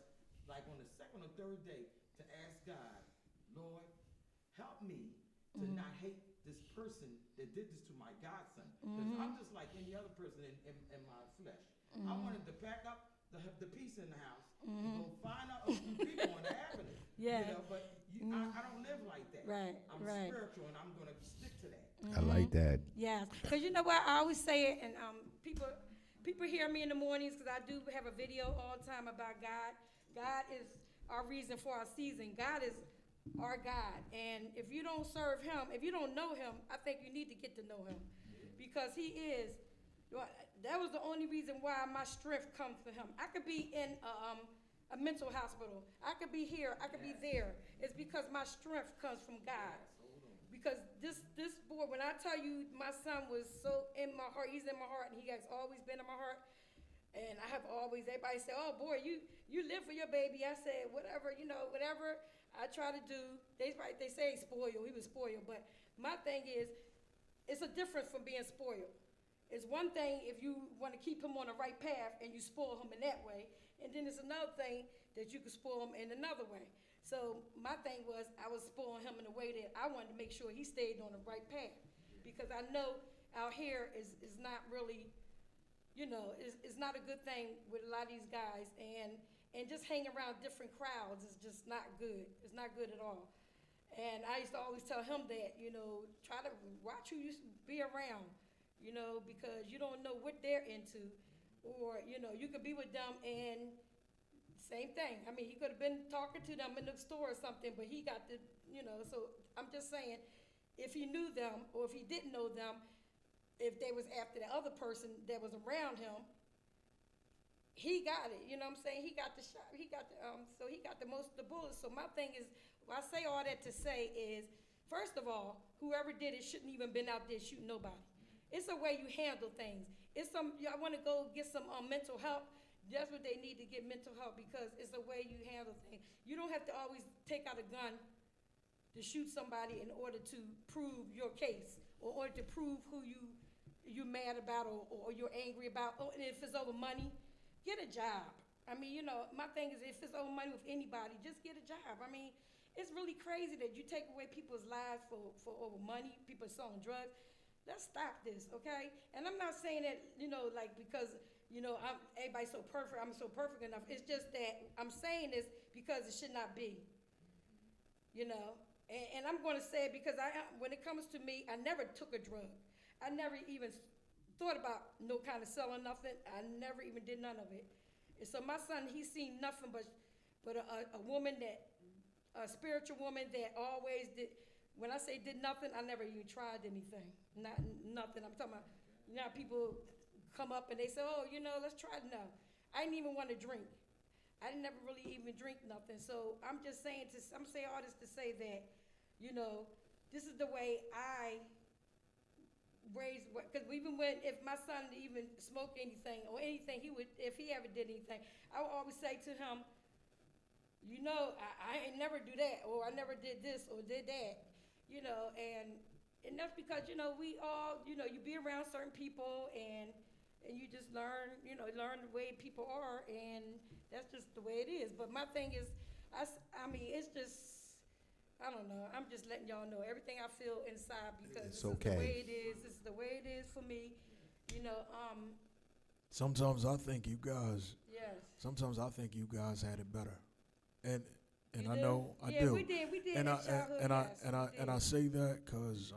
like, on the second or third day, to ask God, "Lord, help me to not hate this person that did this to my godson. Because I'm just like any other person in my flesh. I wanted to pack up the piece in the house and go find out a few people on the avenue. Yeah. But I don't live like that. Right, I'm right. spiritual, and I'm going to stick to that. I like that. Yes, because you know what, I always say it, and people hear me in the mornings because I do have a video all the time about God. God is our reason for our season. God is our God, and if you don't serve Him, if you don't know Him, I think you need to get to know Him, because He is. Well, that was the only reason why my strength comes from Him. I could be in a mental hospital. I could be here. I could be there. It's because my strength comes from God. Because this boy, when I tell you my son was so in my heart, he's in my heart, and he has always been in my heart. And I have always, everybody say, oh boy, you live for your baby. I said, whatever, whatever I try to do. They say spoiled. He was spoiled. But my thing is, it's a difference from being spoiled. It's one thing if you want to keep him on the right path and you spoil him in that way. And then it's another thing that you can spoil him in another way. So my thing was, I was spoiling him in a way that I wanted to make sure he stayed on the right path, because I know out here is not really, it's not a good thing with a lot of these guys, and just hanging around different crowds is just not good. It's not good at all. And I used to always tell him that, try to watch who you be around, because you don't know what they're into, or you could be with them and. Same thing. I mean, he could have been talking to them in the store or something, but he got the, so I'm just saying, if he knew them or if he didn't know them, if they was after the other person that was around him, he got it. You know what I'm saying? He got the shot. He got the, so he got the most of the bullets. So my thing is, I say all that to say is, first of all, whoever did it shouldn't even been out there shooting nobody. It's the way you handle things. It's I want to go get some mental help. That's what they need to get, mental help, because it's the way you handle things. You don't have to always take out a gun to shoot somebody in order to prove your case, or in order to prove who you're mad about or you're angry about. Or if it's over money, get a job. I mean, my thing is, if it's over money with anybody, just get a job. I mean, it's really crazy that you take away people's lives for over money, people selling drugs. Let's stop this, okay? And I'm not saying that, because everybody's so perfect, I'm so perfect enough. It's just that I'm saying this because it should not be, And I'm going to say it because when it comes to me, I never took a drug. I never even thought about no kind of selling nothing. I never even did none of it. And so my son, he's seen nothing but a woman a spiritual woman that always did. When I say did nothing, I never even tried anything. Nothing. I'm talking about, people come up and they say, oh, let's try it. No, I didn't even want to drink. I didn't never really even drink nothing. So I'm just saying I'm saying all this to say that, this is the way I raised, because even if my son even smoked anything or anything, if he ever did anything, I would always say to him, I ain't never do that, or I never did this or did that, and that's because, we all, you be around certain people and you just learn the way people are, and that's just the way it is. But my thing is, I mean, it's just, I don't know. I'm just letting y'all know everything I feel inside, because It's this is the okay. way it is. This is the way it is for me. Sometimes I think you guys. Yes. Sometimes I think you guys had it better, and You I do? know I Yeah, do. we did And in I childhood, and I yes, and I we and I did. say that because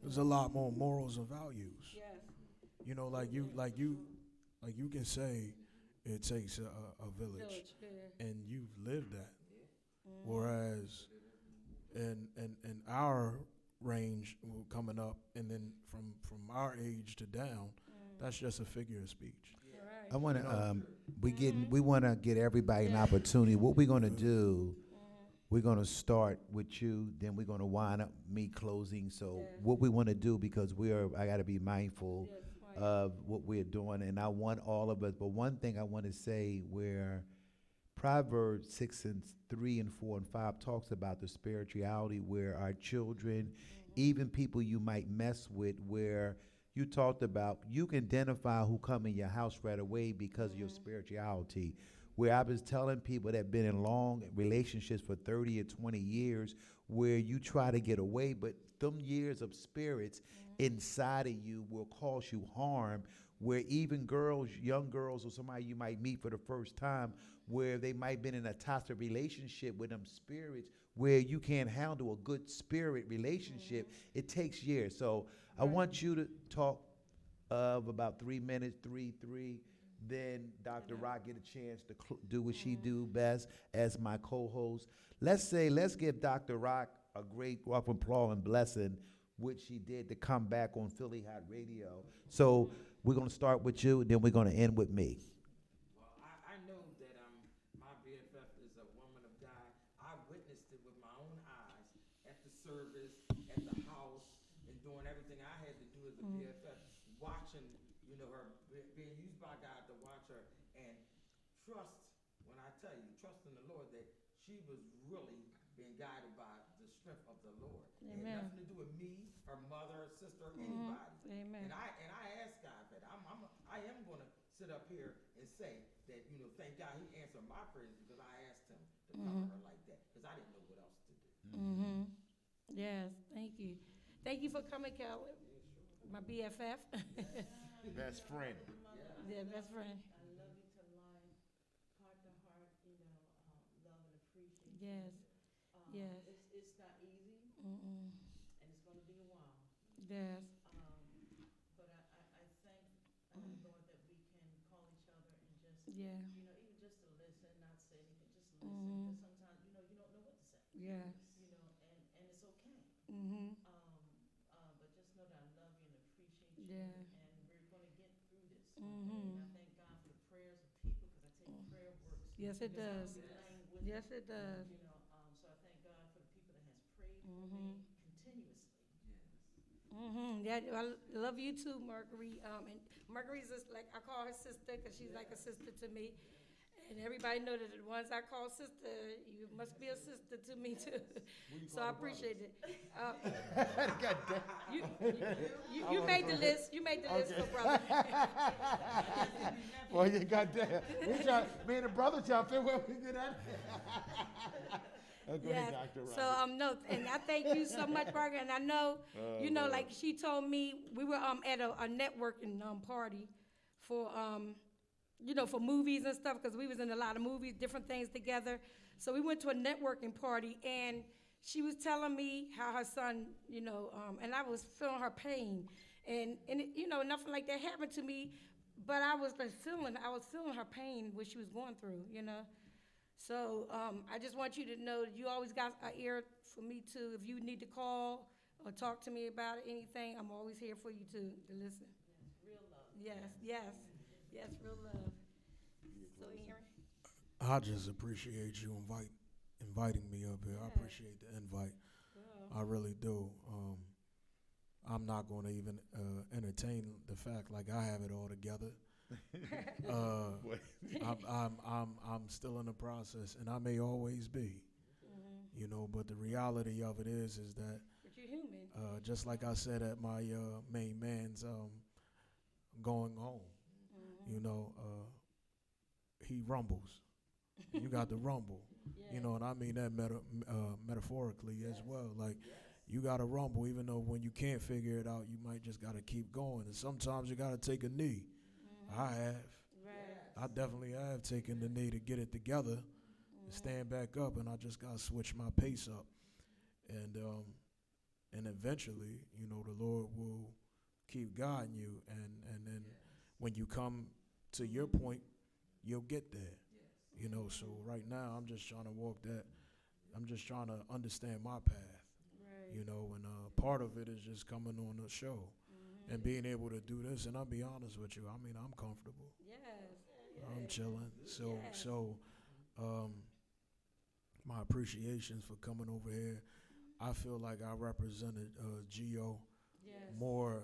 there's a lot more morals and values. Yes. Like you can say it takes a village, Village, yeah. and you've lived that. Whereas in our range coming up, and then from our age to down, that's just a figure of speech. Right. I want to, we want to get everybody an opportunity. What we're going to do, we're going to start with you, then we're going to wind up me closing. So what we want to do, because I got to be mindful Yes, right. of what we're doing, and I want all of us, but one thing I want to say, where Proverbs 6:3 and 4 and 5 talks about the spirituality, where our children, even people you might mess with, where you talked about, you can identify who come in your house right away because of your spirituality. Where I was telling people that have been in long relationships for 30 or 20 years, where you try to get away, but them years of spirits inside of you will cause you harm, where even girls, young girls, or somebody you might meet for the first time, where they might been in a toxic relationship with them spirits, where you can't handle a good spirit relationship, it takes years. So I want you to talk of about 3 minutes, three. Then Dr. Rock get a chance to do what she do best as my co-host. Let's give Dr. Rock a great rough applause and blessing, which she did to come back on Philly Hot Radio. So we're gonna start with you, then we're gonna end with me. Well, I know that my BFF is a woman of God. I witnessed it with my own eyes at the service, at the house, and doing everything I had to do as a BFF, watching, her being used by God to watch her and trust. When I tell you, trust in the Lord that she was really being guided by the strength of the Lord. It had nothing to do with me, her mother, sister, anybody. Amen. And I asked God that I am going to sit up here and say that, thank God he answered my prayers because I asked him to cover her like that because I didn't know what else to do. Yes, thank you. Thank you for coming, Kelly. My BFF. Best friend. Yeah, best friend. I love you to life, heart to heart, love and appreciate. Yes. Yes. It's not easy, Mm-mm. and it's going to be a while. Yes. But I thank Lord that we can call each other and just, Yeah. even just to listen, not say anything, just listen. Because sometimes, you don't know what to say. Yes. And it's okay. Mm-hmm. But just know that I love you and appreciate you. Yeah. And we're going to get through this. Mm-hmm. And I thank God for the prayers of people because I take prayer works. Yes, it does. Language, Yes, it does. so I thank God for the people that has prayed for Mm-hmm. me continuously. Yeah, I love you too, Marguerite. And Marguerite's just like, I call her sister because she's like a sister to me. And everybody know that the ones I call sister, you must be a sister to me too. So I appreciate it. You made the list. You made the list for brother. Well, you got that. Me and the brother trying to figure where we get at. Go ahead, Yes. Dr. Rock. So no, and I thank you so much, Margaret. And I know, like she told me, we were at a networking party for for movies and stuff because we was in a lot of movies, different things together. So we went to a networking party, and she was telling me how her son, and I was feeling her pain, and it, nothing like that happened to me, but I was feeling her pain, what she was going through, So I just want you to know that you always got an ear for me too. If you need to call or talk to me about anything, I'm always here for you to listen. Real love. Yes, real love. So Aaron. I just appreciate you inviting me up here. I appreciate the invite. I really do. I'm not going to even entertain the fact like I have it all together. I'm still in the process, and I may always be. But the reality of it is that But you're human. just like I said at my main man's going home, he rumbles. You got to rumble, and I mean that metaphorically as well. Like you got to rumble, even though when you can't figure it out, you might just got to keep going. And sometimes you got to take a knee. I have. Right. I definitely have taken the knee to get it together and stand back up, and I just got to switch my pace up. And eventually, the Lord will keep guiding you, and then when you come to your point, you'll get there. So right now I'm just trying to walk that. I'm just trying to understand my path. Right. And part of it is just coming on the show and being able to do this. And I'll be honest with you, I mean, I'm comfortable. Yes. I'm chilling. So, Yes. My appreciations for coming over here. I feel like I represented Gio Yes. more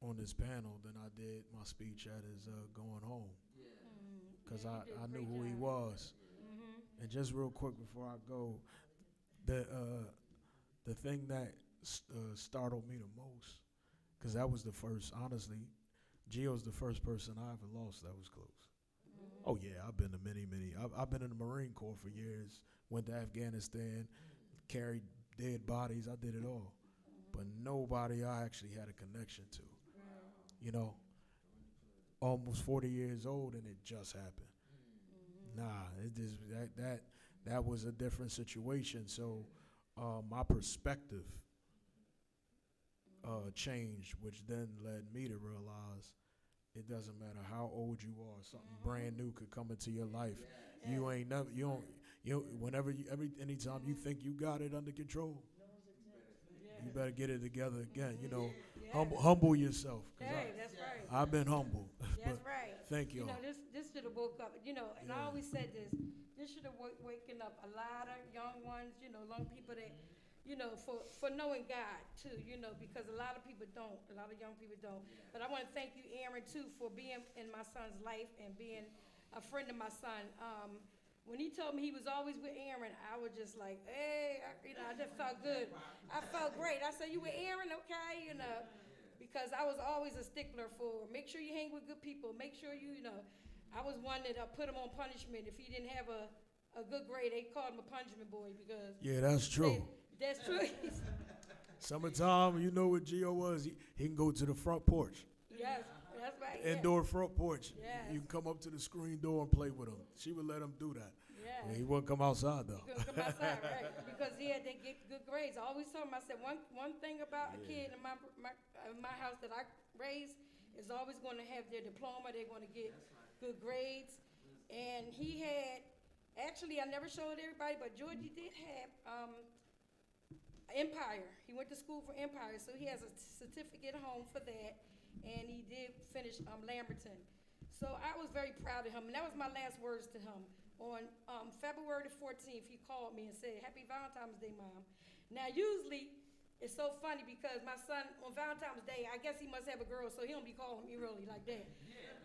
on this panel than I did my speech at his going home. Because Yeah, you did a I knew great who he job. was. And just real quick before I go, the thing that startled me the most, because that was the first, honestly, Gio's the first person I ever lost that was close. Oh yeah, I've been to many. I've been in the Marine Corps for years. Went to Afghanistan, carried dead bodies. I did it all, but nobody I actually had a connection to. almost 40 years old and it just happened. Nah, it just that was a different situation. So my perspective changed, which then led me to realize it doesn't matter how old you are, something brand new could come into your life. You ain't never, whenever anytime you think you got it under control, you better get it together again. Humble yourself. 'Cause Hey, that's right. I've been humble. That's but right. Thank you. You know, this should have woke up, and I always said this should have waken up a lot of young ones, young people that, for knowing God too, because a lot of people don't, a lot of young people don't. But I want to thank you, Aaron, too, for being in my son's life and being a friend of my son. When he told me he was always with Aaron, I was just like, hey, I just felt good. I felt great. I said, you with Aaron? Okay, because I was always a stickler for make sure you hang with good people. Make sure I was one that put him on punishment. If he didn't have a good grade, they called him a punishment boy because. Yeah, that's true. That's true. Summertime, you know what Gio was? He can go to the front porch. Yes, that's right. Indoor front porch. Yes. You can come up to the screen door and play with him. She would let him do that. Yes. Yeah, he wouldn't come outside though. He couldn't come outside, right? Because they get good grades. I always told him, I said, one thing about a kid in my house that I raised is always going to have their diploma. They're going to get good grades. And he had, actually, I never showed everybody, but Georgie did have Empire. He went to school for Empire, so he has a certificate home for that. And he did finish Lamberton. So I was very proud of him. And that was my last words to him. On February the 14th, he called me and said, Happy Valentine's Day, Mom. Now, usually, it's so funny because my son, on Valentine's Day, I guess he must have a girl, so he don't be calling me really like that.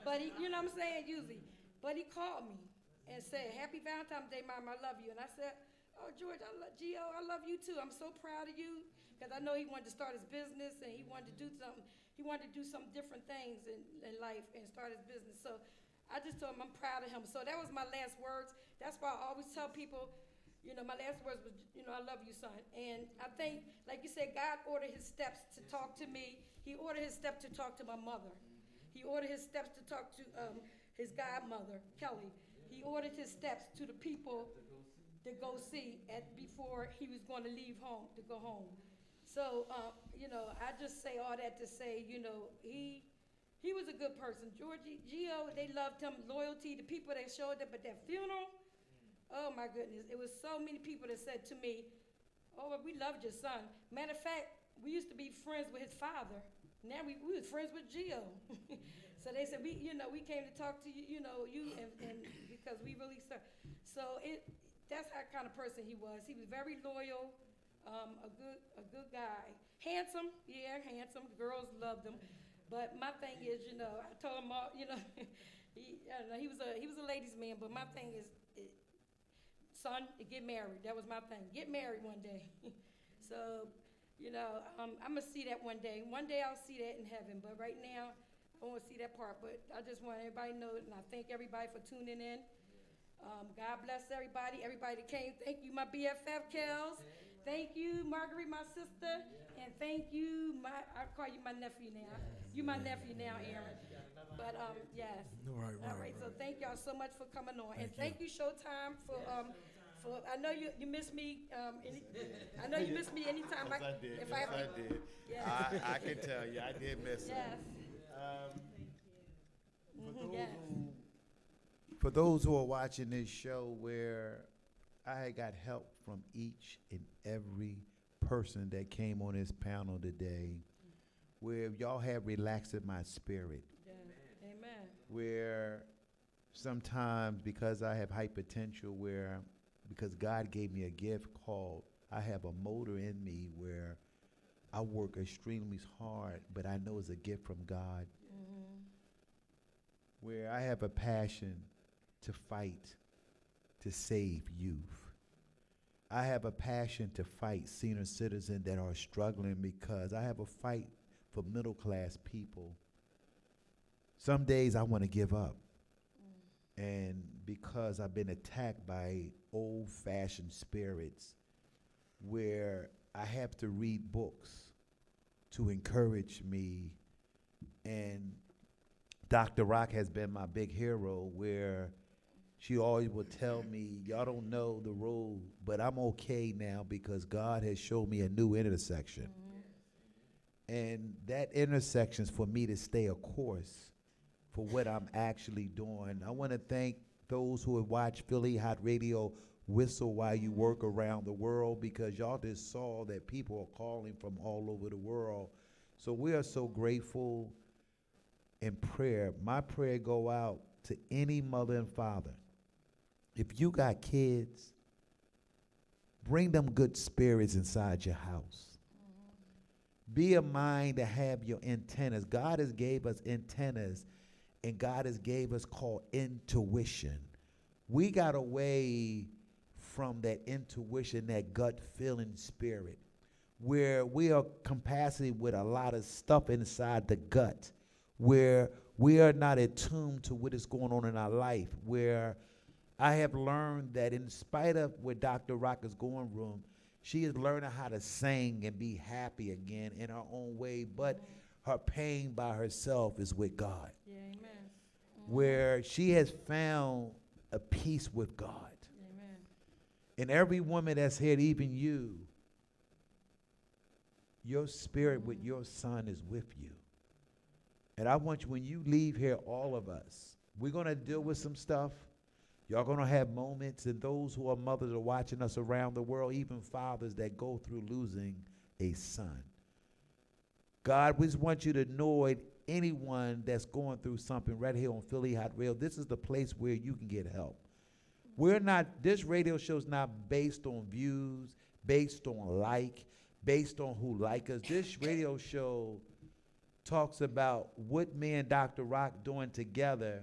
But he, you know what I'm saying, usually. But he called me and said, Happy Valentine's Day, Mom, I love you. And I said, oh, George, Gio, I love you too. I'm so proud of you because I know he wanted to start his business and he wanted to do something. He wanted to do some different things in life and start his business. So I just told him I'm proud of him. So that was my last words. That's why I always tell people, my last words was, I love you, son. And I think, like you said, God ordered his steps to talk to me. He ordered his steps to talk to my mother. He ordered his steps to talk to his godmother, Kelly. He ordered his steps to the people to go see before he was going to leave home, to go home. So, I just say all that to say, he was a good person. Georgie, Gio, they loved him, loyalty, the people that showed up at that funeral. Oh, my goodness. It was so many people that said to me, oh, we loved your son. Matter of fact, we used to be friends with his father. Now we was friends with Gio. So they said, we came to talk to you, and because we really served. So that's how kind of person he was. He was very loyal, a good guy. Handsome, yeah, handsome. Girls loved him. But my thing is, I told him all, he was a ladies' man. But my thing is, son, get married. That was my thing. Get married one day. So, I'm gonna see that one day. One day I'll see that in heaven. But right now, I won't see that part. But I just want everybody to know, and I thank everybody for tuning in. God bless everybody. Everybody that came. Thank you, my BFF, Kels. Thank you, Marguerite, my sister. And thank you, I call you my nephew now. You my nephew now, Aaron. But, yes. All right, so thank y'all so much for coming on. And thank you, Showtime, for I know you miss me. I know you miss me anytime. Yes, I did. If Yes, I did. Yes. I can tell you, I did miss it. Yes. Yes. For those who are watching this show, where I got help from each and every person that came on this panel today, where y'all have relaxed my spirit. Yeah. Amen. Where sometimes because I have hypertension, because God gave me a gift called, I have a motor in me where I work extremely hard, but I know it's a gift from God. Mm-hmm. Where I have a passion to fight to save youth. I have a passion to fight senior citizens that are struggling because I have a fight for middle class people. Some days I want to give up. And because I've been attacked by old-fashioned spirits where I have to read books to encourage me and Dr. Rock has been my big hero, where she always would tell me, y'all don't know the road, but I'm okay now because God has showed me a new intersection. And that intersection is for me to stay a course for what I'm actually doing. I want to thank those who have watched Philly Hot Radio whistle while you work around the world, because y'all just saw that people are calling from all over the world. So we are so grateful. In prayer, my prayer go out to any mother and father. If you got kids, bring them good spirits inside your house. Be a mind to have your antennas. God has gave us antennas, and God has gave us called intuition. We got away from that intuition, that gut feeling spirit, where we are capacity with a lot of stuff inside the gut, where we are not attuned to what is going on in our life, where I have learned that in spite of where Dr. Rock is going room, she is learning how to sing and be happy again in her own way, but her pain by herself is with God. Yeah, amen. Where she has found a peace with God. Amen. And every woman that's here, even you, your spirit with your son is with you. And I want you, when you leave here, all of us, we're going to deal with some stuff. Y'all going to have moments, and those who are mothers are watching us around the world, even fathers that go through losing a son. God, we just want you to know it, anyone that's going through something right here on Philly Hot Radio, this is the place where you can get help. This radio show is not based on views, based on based on who like us. This radio show talks about what me and Dr. Rock doing together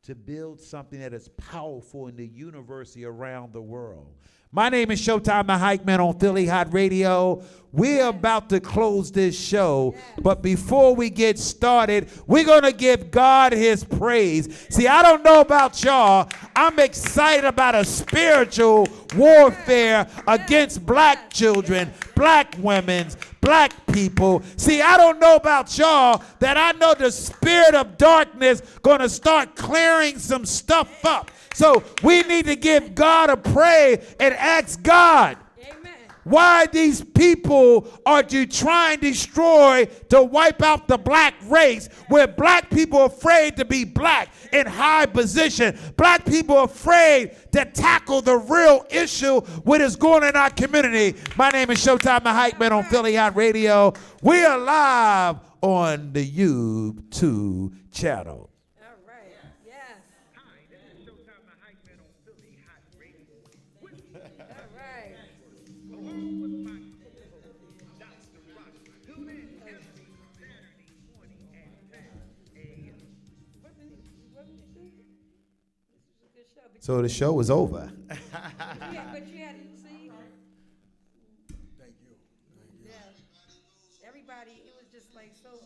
to build something that is powerful in the universe around the world. My name is Showtime the Hype Man on Philly Hot Radio. We're about to close this show, but before we get started, we're going to give God his praise. See, I don't know about y'all. I'm excited about a spiritual warfare against black children, black women, black people. See, I don't know about y'all, that I know the spirit of darkness going to start clearing some stuff up. So we need to give God a praise and ask God, Amen. why these people are you trying to destroy to wipe out the black race, where black people are afraid to be black in high position. Black people are afraid to tackle the real issue, what is going on in our community. My name is Showtime the Hype Man on Philly Hot Radio. We are live on the YouTube channel. All right. Yes. Hi, this is Showtime the Hype Man on Philly Hot Radio. All right. Along with my co-host, Dr. Rock. Tune in every Saturday morning at 10 a.m. What did you say? This was a good show. But So the show is over. but you had to see. Thank you. Yeah. Everybody, it was just like so